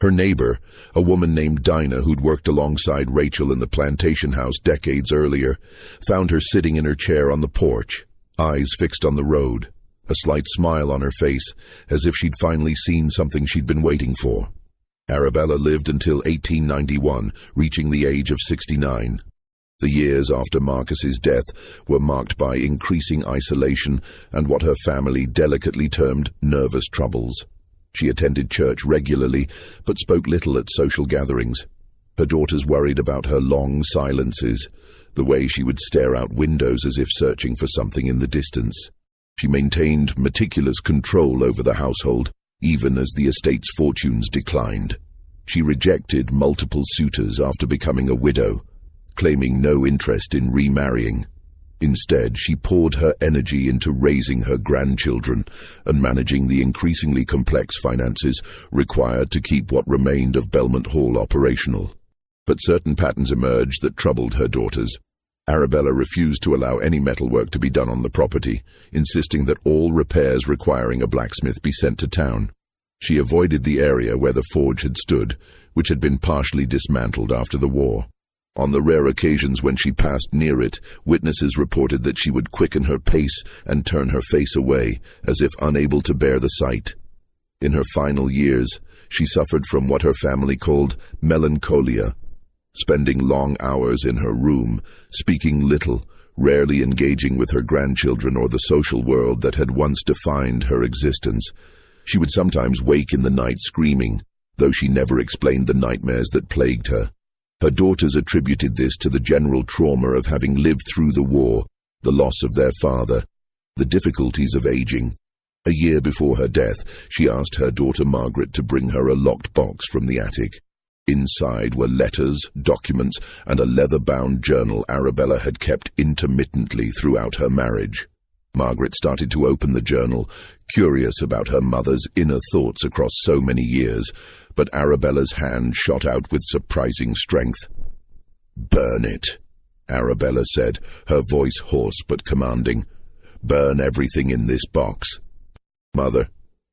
Her neighbor, a woman named Dinah who'd worked alongside Rachel in the plantation house decades earlier, found her sitting in her chair on the porch, eyes fixed on the road, a slight smile on her face, as if she'd finally seen something she'd been waiting for. Arabella lived until 1891, reaching the age of 69. The years after Marcus's death were marked by increasing isolation and what her family delicately termed nervous troubles. She attended church regularly, but spoke little at social gatherings. Her daughters worried about her long silences, the way she would stare out windows as if searching for something in the distance. She maintained meticulous control over the household, even as the estate's fortunes declined. She rejected multiple suitors after becoming a widow, claiming no interest in remarrying. Instead, she poured her energy into raising her grandchildren and managing the increasingly complex finances required to keep what remained of Belmont Hall operational. But certain patterns emerged that troubled her daughters. Arabella refused to allow any metalwork to be done on the property, insisting that all repairs requiring a blacksmith be sent to town. She avoided the area where the forge had stood, which had been partially dismantled after the war. On the rare occasions when she passed near it, witnesses reported that she would quicken her pace and turn her face away, as if unable to bear the sight. In her final years, she suffered from what her family called melancholia, spending long hours in her room, speaking little, rarely engaging with her grandchildren or the social world that had once defined her existence. She would sometimes wake in the night screaming, though she never explained the nightmares that plagued her. Her daughters attributed this to the general trauma of having lived through the war, the loss of their father, the difficulties of aging. A year before her death, she asked her daughter Margaret to bring her a locked box from the attic. Inside were letters, documents, and a leather-bound journal Arabella had kept intermittently throughout her marriage. Margaret started to open the journal, curious about her mother's inner thoughts across so many years, but Arabella's hand shot out with surprising strength. "Burn it," Arabella said, her voice hoarse but commanding. "Burn everything in this box." "Mother,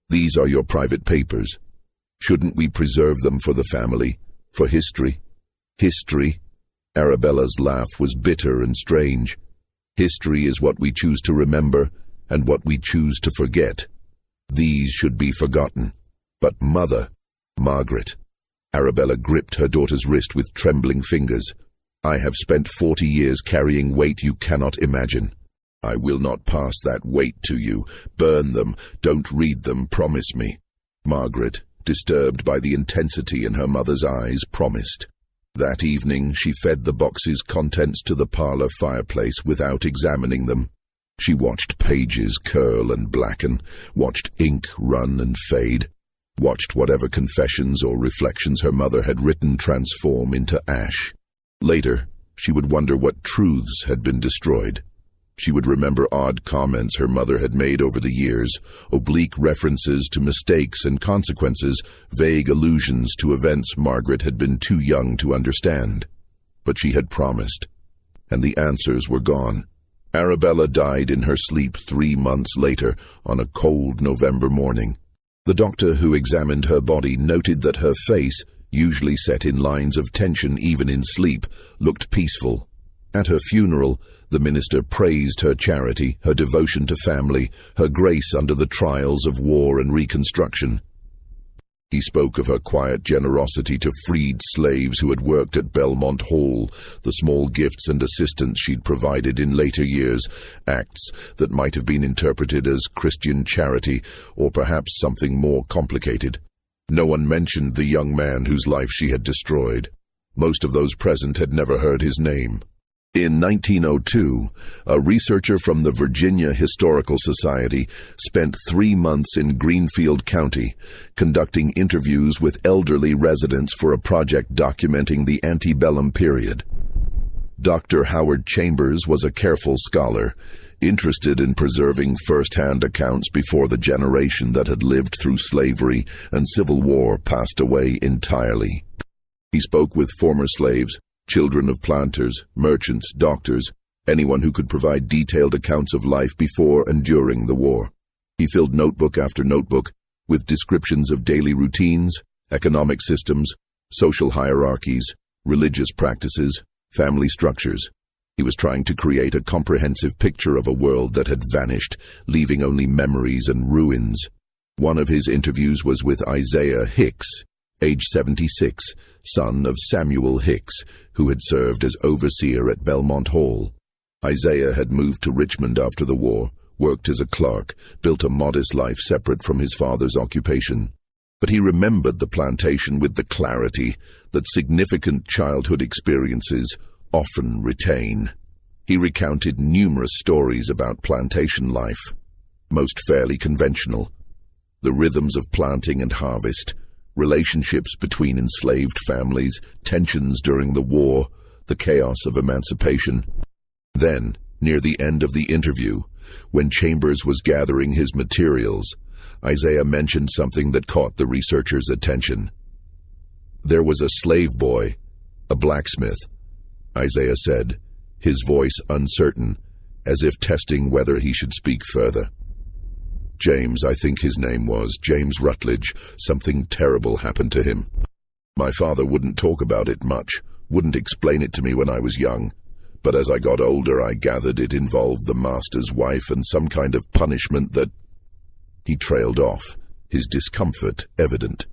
these are your private papers. Shouldn't we preserve them for the family, for history?" "History?" Arabella's laugh was bitter and strange. "History is what we choose to remember and what we choose to forget. These should be forgotten. But Mother, Margaret," Arabella gripped her daughter's wrist with trembling fingers. I have spent 40 years carrying weight you cannot imagine. I will not pass that weight to you. Burn them. Don't read them. Promise me. Margaret, disturbed by the intensity in her mother's eyes, promised. That evening she fed the box's contents to the parlor fireplace without examining them. She watched pages curl and blacken, watched ink run and fade, watched whatever confessions or reflections her mother had written transform into ash. Later, she would wonder what truths had been destroyed. She would remember odd comments her mother had made over the years, oblique references to mistakes and consequences, vague allusions to events Margaret had been too young to understand. But she had promised, and the answers were gone. Arabella died in her sleep 3 months later, on a cold November morning. The doctor who examined her body noted that her face, usually set in lines of tension even in sleep, looked peaceful. At her funeral, the minister praised her charity, her devotion to family, her grace under the trials of war and Reconstruction. He spoke of her quiet generosity to freed slaves who had worked at Belmont Hall, the small gifts and assistance she'd provided in later years, acts that might have been interpreted as Christian charity or perhaps something more complicated. No one mentioned the young man whose life she had destroyed. Most of those present had never heard his name. In 1902, a researcher from the Virginia Historical Society spent 3 months in Greenfield County, conducting interviews with elderly residents for a project documenting the antebellum period. Dr. Howard Chambers was a careful scholar, interested in preserving first-hand accounts before the generation that had lived through slavery and Civil War passed away entirely. He spoke with former slaves, children of planters, merchants, doctors, anyone who could provide detailed accounts of life before and during the war. He filled notebook after notebook with descriptions of daily routines, economic systems, social hierarchies, religious practices, family structures. He was trying to create a comprehensive picture of a world that had vanished, leaving only memories and ruins. One of his interviews was with Isaiah Hicks, age 76, son of Samuel Hicks, who had served as overseer at Belmont Hall. Isaiah had moved to Richmond after the war, worked as a clerk, built a modest life separate from his father's occupation. But he remembered the plantation with the clarity that significant childhood experiences often retain. He recounted numerous stories about plantation life, most fairly conventional. The rhythms of planting and harvest, relationships between enslaved families, tensions during the war, the chaos of emancipation. Then, near the end of the interview, when Chambers was gathering his materials, Isaiah mentioned something that caught the researcher's attention. There was a slave boy, a blacksmith, Isaiah said, his voice uncertain, as if testing whether he should speak further. James, I think his name was, James Rutledge. Something terrible happened to him. My father wouldn't talk about it much, wouldn't explain it to me when I was young, but as I got older I gathered it involved the master's wife and some kind of punishment that... He trailed off, his discomfort evident.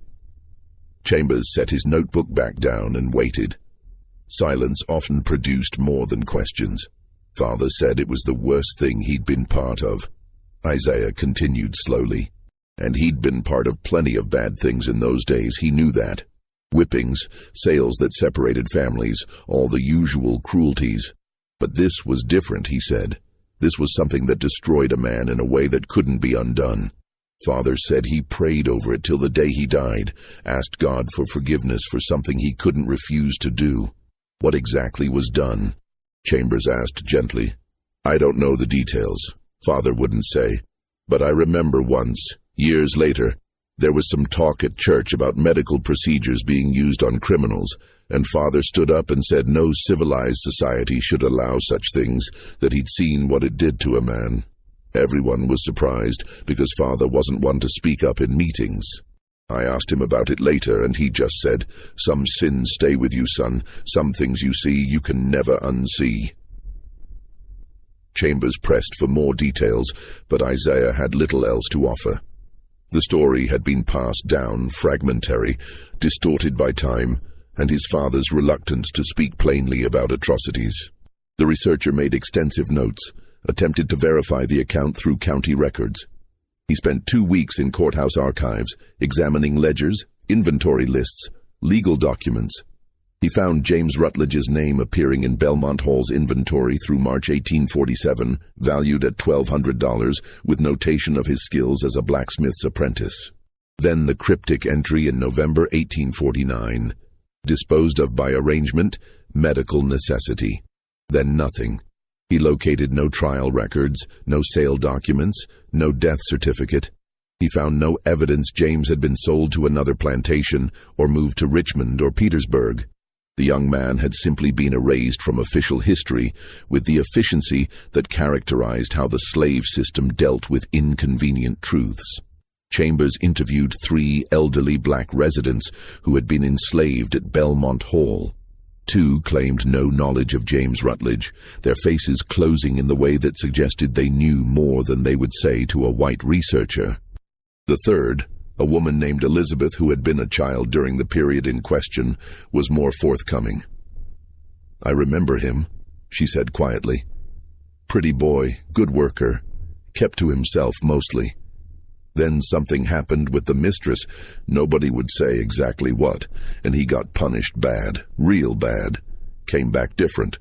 Chambers set his notebook back down and waited. Silence often produced more than questions. Father said it was the worst thing he'd been part of. Isaiah continued slowly. And he'd been part of plenty of bad things in those days, he knew that. Whippings, sales that separated families, all the usual cruelties. But this was different, he said. This was something that destroyed a man in a way that couldn't be undone. Father said he prayed over it till the day he died, asked God for forgiveness for something he couldn't refuse to do. What exactly was done? Chambers asked gently. I don't know the details. Father wouldn't say. But I remember once, years later, there was some talk at church about medical procedures being used on criminals, and Father stood up and said no civilized society should allow such things, that he'd seen what it did to a man. Everyone was surprised, because Father wasn't one to speak up in meetings. I asked him about it later, and he just said, some sins stay with you, son. Some things you see you can never unsee. Chambers pressed for more details, but Isaiah had little else to offer. The story had been passed down, fragmentary, distorted by time, and his father's reluctance to speak plainly about atrocities. The researcher made extensive notes, attempted to verify the account through county records. He spent 2 weeks in courthouse archives, examining ledgers, inventory lists, legal documents. He found James Rutledge's name appearing in Belmont Hall's inventory through March 1847, valued at $1,200, with notation of his skills as a blacksmith's apprentice. Then the cryptic entry in November 1849, disposed of by arrangement, medical necessity. Then nothing. He located no trial records, no sale documents, no death certificate. He found no evidence James had been sold to another plantation or moved to Richmond or Petersburg. The young man had simply been erased from official history with the efficiency that characterized how the slave system dealt with inconvenient truths. Chambers interviewed 3 elderly black residents who had been enslaved at Belmont Hall. 2 claimed no knowledge of James Rutledge, their faces closing in the way that suggested they knew more than they would say to a white researcher. The 3rd, a woman named Elizabeth who had been a child during the period in question, was more forthcoming. "I remember him," she said quietly. "Pretty boy, good worker, kept to himself mostly. Then something happened with the mistress, nobody would say exactly what, and he got punished bad, real bad. Came back different,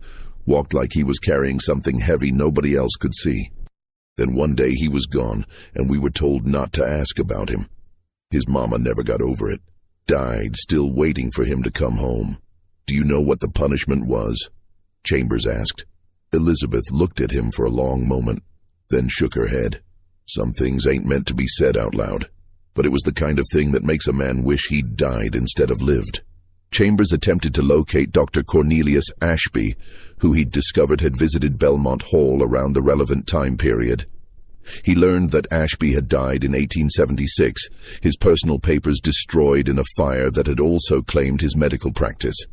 walked like he was carrying something heavy nobody else could see. Then one day he was gone, and we were told not to ask about him. His mama never got over it. Died, still waiting for him to come home. Do you know what the punishment was?" Chambers asked. Elizabeth looked at him for a long moment, then shook her head. "Some things ain't meant to be said out loud, but it was the kind of thing that makes a man wish he'd died instead of lived." Chambers attempted to locate Dr. Cornelius Ashby, who he'd discovered had visited Belmont Hall around the relevant time period. He learned that Ashby had died in 1876, his personal papers destroyed in a fire that had also claimed his medical practice.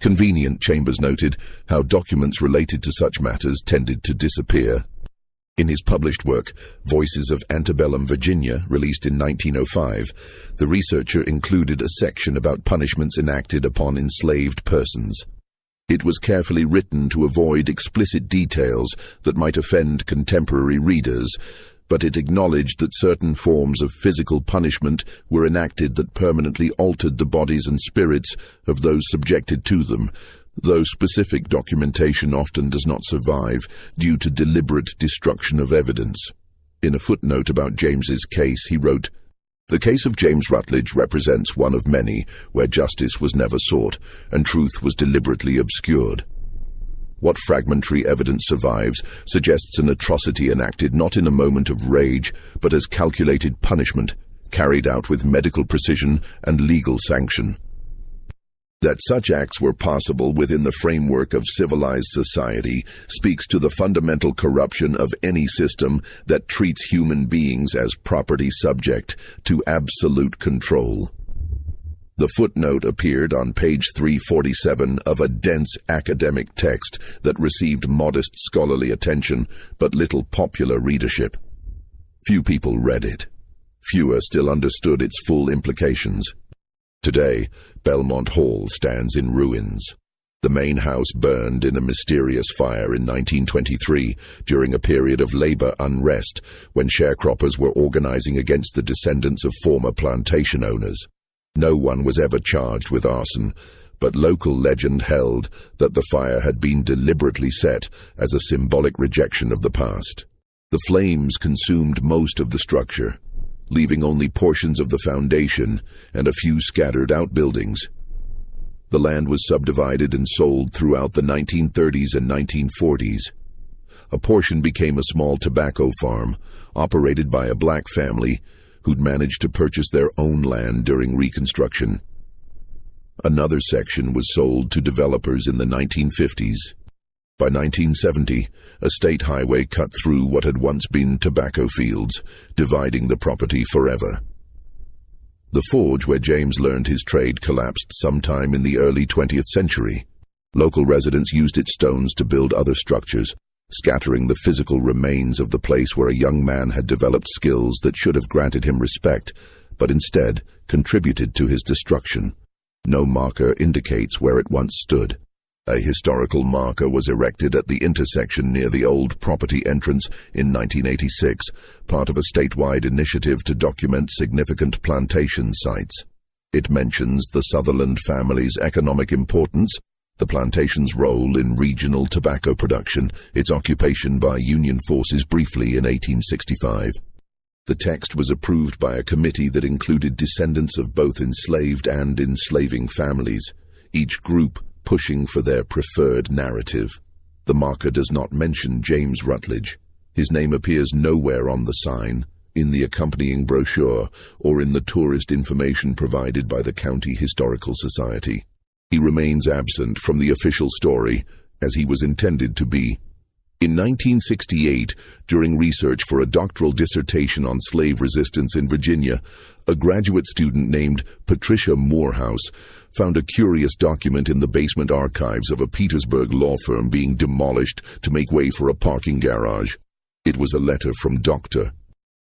Convenient, Chambers noted, how documents related to such matters tended to disappear. In his published work, Voices of Antebellum Virginia, released in 1905, the researcher included a section about punishments enacted upon enslaved persons. It was carefully written to avoid explicit details that might offend contemporary readers, but it acknowledged that certain forms of physical punishment were enacted that permanently altered the bodies and spirits of those subjected to them, though specific documentation often does not survive due to deliberate destruction of evidence. In a footnote about James's case, he wrote, "The case of James Rutledge represents one of many where justice was never sought and truth was deliberately obscured. What fragmentary evidence survives suggests an atrocity enacted not in a moment of rage, but as calculated punishment, carried out with medical precision and legal sanction. That such acts were possible within the framework of civilized society speaks to the fundamental corruption of any system that treats human beings as property subject to absolute control." The footnote appeared on page 347 of a dense academic text that received modest scholarly attention but little popular readership. Few people read it. Fewer still understood its full implications. Today, Belmont Hall stands in ruins. The main house burned in a mysterious fire in 1923 during a period of labor unrest when sharecroppers were organizing against the descendants of former plantation owners. No one was ever charged with arson, but local legend held that the fire had been deliberately set as a symbolic rejection of the past. The flames consumed most of the structure, leaving only portions of the foundation and a few scattered outbuildings. The land was subdivided and sold throughout the 1930s and 1940s. A portion became a small tobacco farm, operated by a black family who'd managed to purchase their own land during Reconstruction. Another section was sold to developers in the 1950s. By 1970, a state highway cut through what had once been tobacco fields, dividing the property forever. The forge where James learned his trade collapsed sometime in the early 20th century. Local residents used its stones to build other structures, scattering the physical remains of the place where a young man had developed skills that should have granted him respect, but instead contributed to his destruction. No marker indicates where it once stood. A historical marker was erected at the intersection near the old property entrance in 1986, part of a statewide initiative to document significant plantation sites. It mentions the Sutherland family's economic importance, the plantation's role in regional tobacco production, its occupation by Union forces briefly in 1865. The text was approved by a committee that included descendants of both enslaved and enslaving families, each group pushing for their preferred narrative. The marker does not mention James Rutledge. His name appears nowhere on the sign, in the accompanying brochure, or in the tourist information provided by the County Historical Society. He remains absent from the official story, as he was intended to be. In 1968, during research for a doctoral dissertation on slave resistance in Virginia, a graduate student named Patricia Morehouse found a curious document in the basement archives of a Petersburg law firm being demolished to make way for a parking garage. It was a letter from Dr.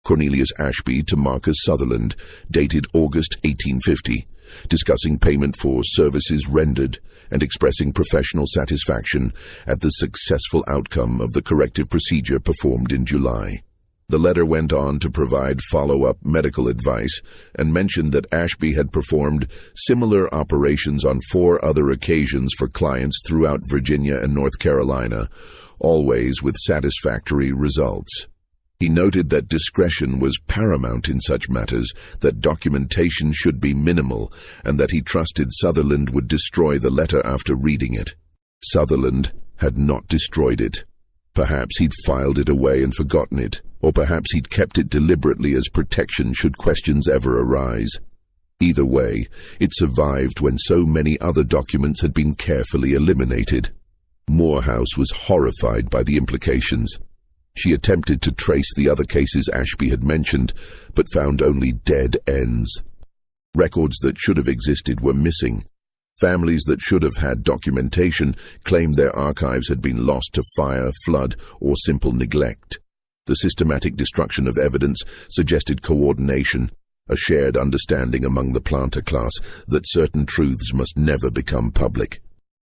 Cornelius Ashby to Marcus Sutherland, dated August 1850, discussing payment for services rendered and expressing professional satisfaction at the successful outcome of the corrective procedure performed in July. The letter went on to provide follow-up medical advice and mentioned that Ashby had performed similar operations on 4 other occasions for clients throughout Virginia and North Carolina, always with satisfactory results. He noted that discretion was paramount in such matters, that documentation should be minimal, and that he trusted Sutherland would destroy the letter after reading it. Sutherland had not destroyed it. Perhaps he'd filed it away and forgotten it, or perhaps he'd kept it deliberately as protection should questions ever arise. Either way, it survived when so many other documents had been carefully eliminated. Morehouse was horrified by the implications. She attempted to trace the other cases Ashby had mentioned, but found only dead ends. Records that should have existed were missing. Families that should have had documentation claimed their archives had been lost to fire, flood, or simple neglect. The systematic destruction of evidence suggested coordination, a shared understanding among the planter class that certain truths must never become public.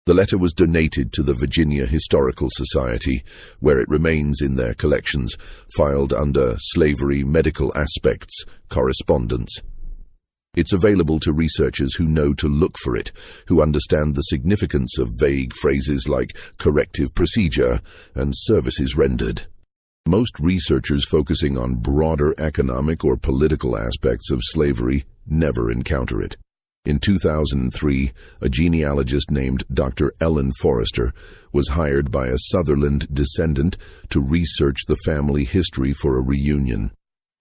The letter was donated to the Virginia Historical Society, where it remains in their collections, filed under Slavery Medical Aspects Correspondence. It's available to researchers who know to look for it, who understand the significance of vague phrases like corrective procedure and services rendered. Most researchers focusing on broader economic or political aspects of slavery never encounter it. In 2003, a genealogist named Dr. Ellen Forrester was hired by a Sutherland descendant to research the family history for a reunion.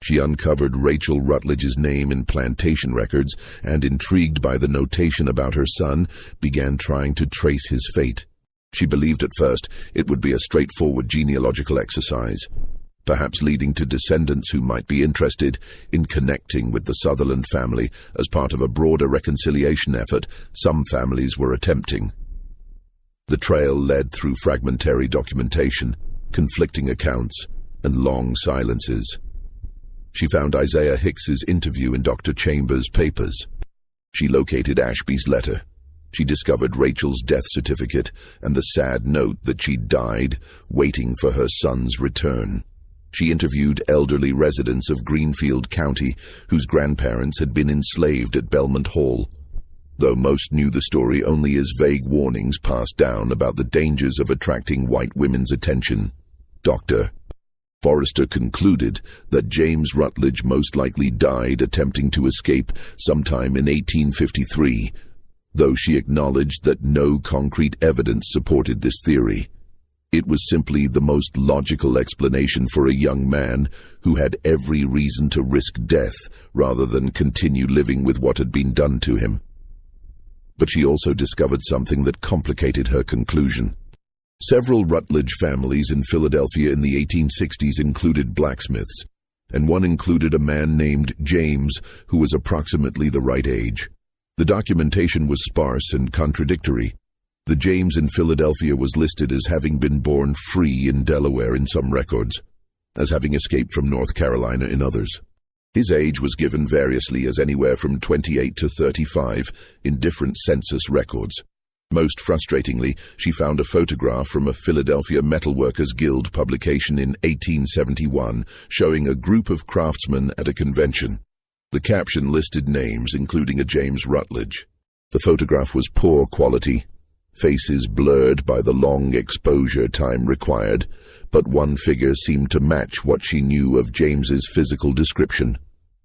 She uncovered Rachel Rutledge's name in plantation records and, intrigued by the notation about her son, began trying to trace his fate. She believed at first it would be a straightforward genealogical exercise, perhaps leading to descendants who might be interested in connecting with the Sutherland family as part of a broader reconciliation effort some families were attempting. The trail led through fragmentary documentation, conflicting accounts, and long silences. She found Isaiah Hicks's interview in Dr. Chambers' papers. She located Ashby's letter. She discovered Rachel's death certificate and the sad note that she'd died waiting for her son's return. She interviewed elderly residents of Greenfield County whose grandparents had been enslaved at Belmont Hall. Though most knew the story only as vague warnings passed down about the dangers of attracting white women's attention, Dr. Forrester concluded that James Rutledge most likely died attempting to escape sometime in 1853, though she acknowledged that no concrete evidence supported this theory. It was simply the most logical explanation for a young man who had every reason to risk death rather than continue living with what had been done to him. But she also discovered something that complicated her conclusion. Several Rutledge families in Philadelphia in the 1860s included blacksmiths, and one included a man named James who was approximately the right age. The documentation was sparse and contradictory. The James in Philadelphia was listed as having been born free in Delaware in some records, as having escaped from North Carolina in others. His age was given variously as anywhere from 28 to 35 in different census records. Most frustratingly, she found a photograph from a Philadelphia Metalworkers Guild publication in 1871 showing a group of craftsmen at a convention. The caption listed names, including a James Rutledge. The photograph was poor quality, faces blurred by the long exposure time required, but one figure seemed to match what she knew of James's physical description.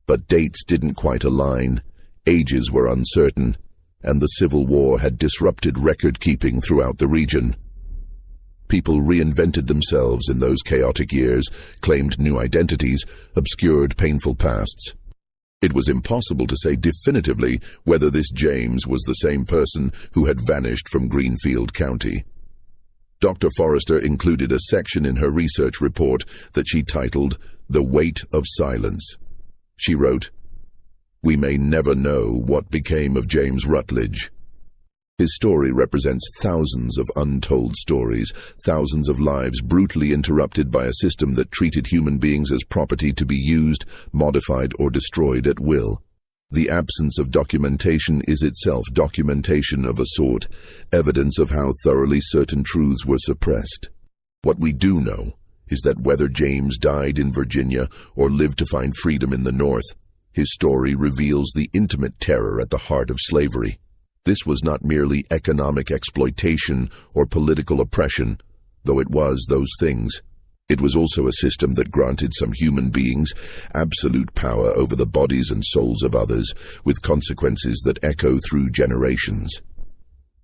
But dates didn't quite align, ages were uncertain, and the Civil War had disrupted record-keeping throughout the region. People reinvented themselves in those chaotic years, claimed new identities, obscured painful pasts. It was impossible to say definitively whether this James was the same person who had vanished from Greenfield County. Dr. Forrester included a section in her research report that she titled, "The Weight of Silence." She wrote, "We may never know what became of James Rutledge. His story represents thousands of untold stories, thousands of lives brutally interrupted by a system that treated human beings as property to be used, modified, or destroyed at will. The absence of documentation is itself documentation of a sort, evidence of how thoroughly certain truths were suppressed. What we do know is that whether James died in Virginia or lived to find freedom in the North, his story reveals the intimate terror at the heart of slavery. This was not merely economic exploitation or political oppression, though it was those things. It was also a system that granted some human beings absolute power over the bodies and souls of others, with consequences that echo through generations.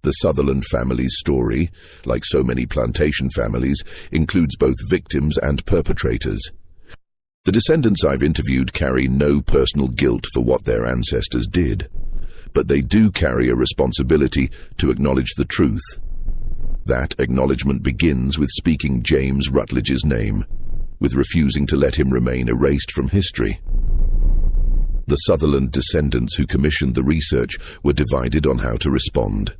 The Sutherland family's story, like so many plantation families, includes both victims and perpetrators. The descendants I've interviewed carry no personal guilt for what their ancestors did, but they do carry a responsibility to acknowledge the truth. That acknowledgement begins with speaking James Rutledge's name, with refusing to let him remain erased from history. The Sutherland descendants who commissioned the research were divided on how to respond.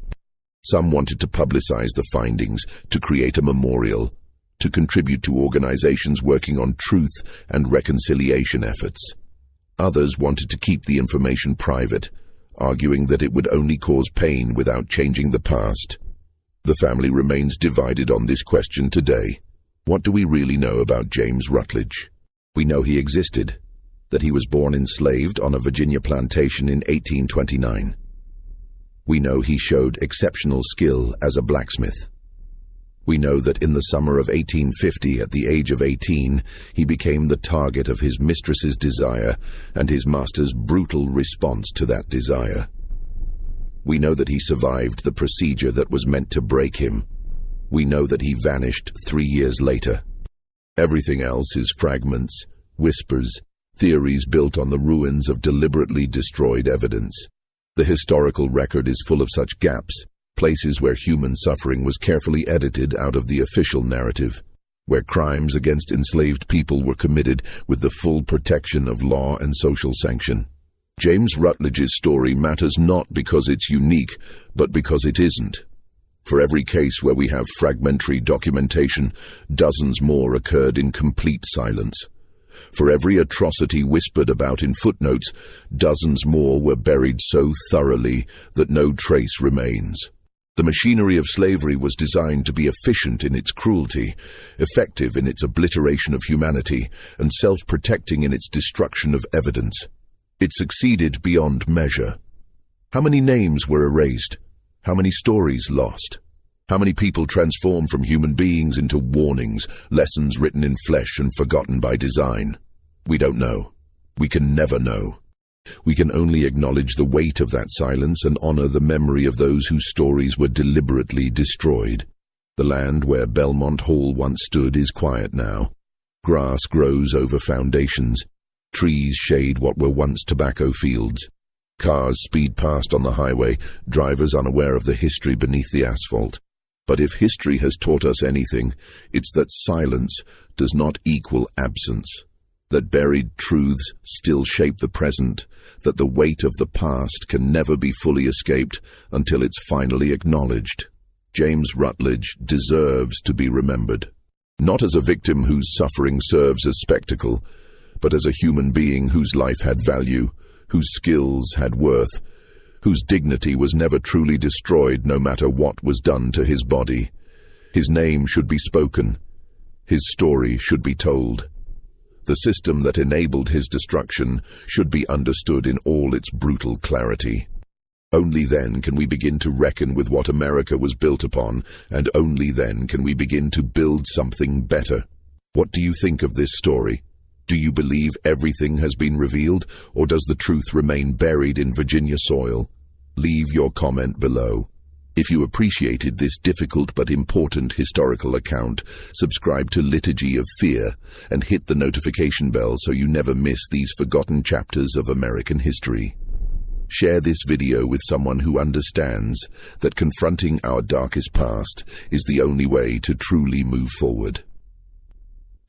Some wanted to publicize the findings, to create a memorial, to contribute to organizations working on truth and reconciliation efforts. Others wanted to keep the information private, arguing that it would only cause pain without changing the past. The family remains divided on this question today. What do we really know about James Rutledge? We know he existed, that he was born enslaved on a Virginia plantation in 1829. We know he showed exceptional skill as a blacksmith. We know that in the summer of 1850, at the age of 18, he became the target of his mistress's desire and his master's brutal response to that desire. We know that he survived the procedure that was meant to break him. We know that he vanished 3 years later. Everything else is fragments, whispers, theories built on the ruins of deliberately destroyed evidence. The historical record is full of such gaps, places where human suffering was carefully edited out of the official narrative, where crimes against enslaved people were committed with the full protection of law and social sanction. James Rutledge's story matters not because it's unique, but because it isn't. For every case where we have fragmentary documentation, dozens more occurred in complete silence. For every atrocity whispered about in footnotes, dozens more were buried so thoroughly that no trace remains. The machinery of slavery was designed to be efficient in its cruelty, effective in its obliteration of humanity, and self-protecting in its destruction of evidence. It succeeded beyond measure. How many names were erased? How many stories lost? How many people transformed from human beings into warnings, lessons written in flesh and forgotten by design? We don't know. We can never know. We can only acknowledge the weight of that silence and honor the memory of those whose stories were deliberately destroyed. The land where Belmont Hall once stood is quiet now. Grass grows over foundations. Trees shade what were once tobacco fields. Cars speed past on the highway, drivers unaware of the history beneath the asphalt. But if history has taught us anything, it's that silence does not equal absence, that buried truths still shape the present, that the weight of the past can never be fully escaped until it's finally acknowledged. James Rutledge deserves to be remembered, not as a victim whose suffering serves as spectacle, but as a human being whose life had value, whose skills had worth, whose dignity was never truly destroyed no matter what was done to his body. His name should be spoken. His story should be told. The system that enabled his destruction should be understood in all its brutal clarity. Only then can we begin to reckon with what America was built upon, and only then can we begin to build something better. What do you think of this story? Do you believe everything has been revealed, or does the truth remain buried in Virginia soil? Leave your comment below. If you appreciated this difficult but important historical account, subscribe to Liturgy of Fear and hit the notification bell so you never miss these forgotten chapters of American history. Share this video with someone who understands that confronting our darkest past is the only way to truly move forward.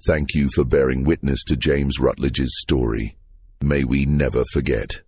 Thank you for bearing witness to James Rutledge's story. May we never forget.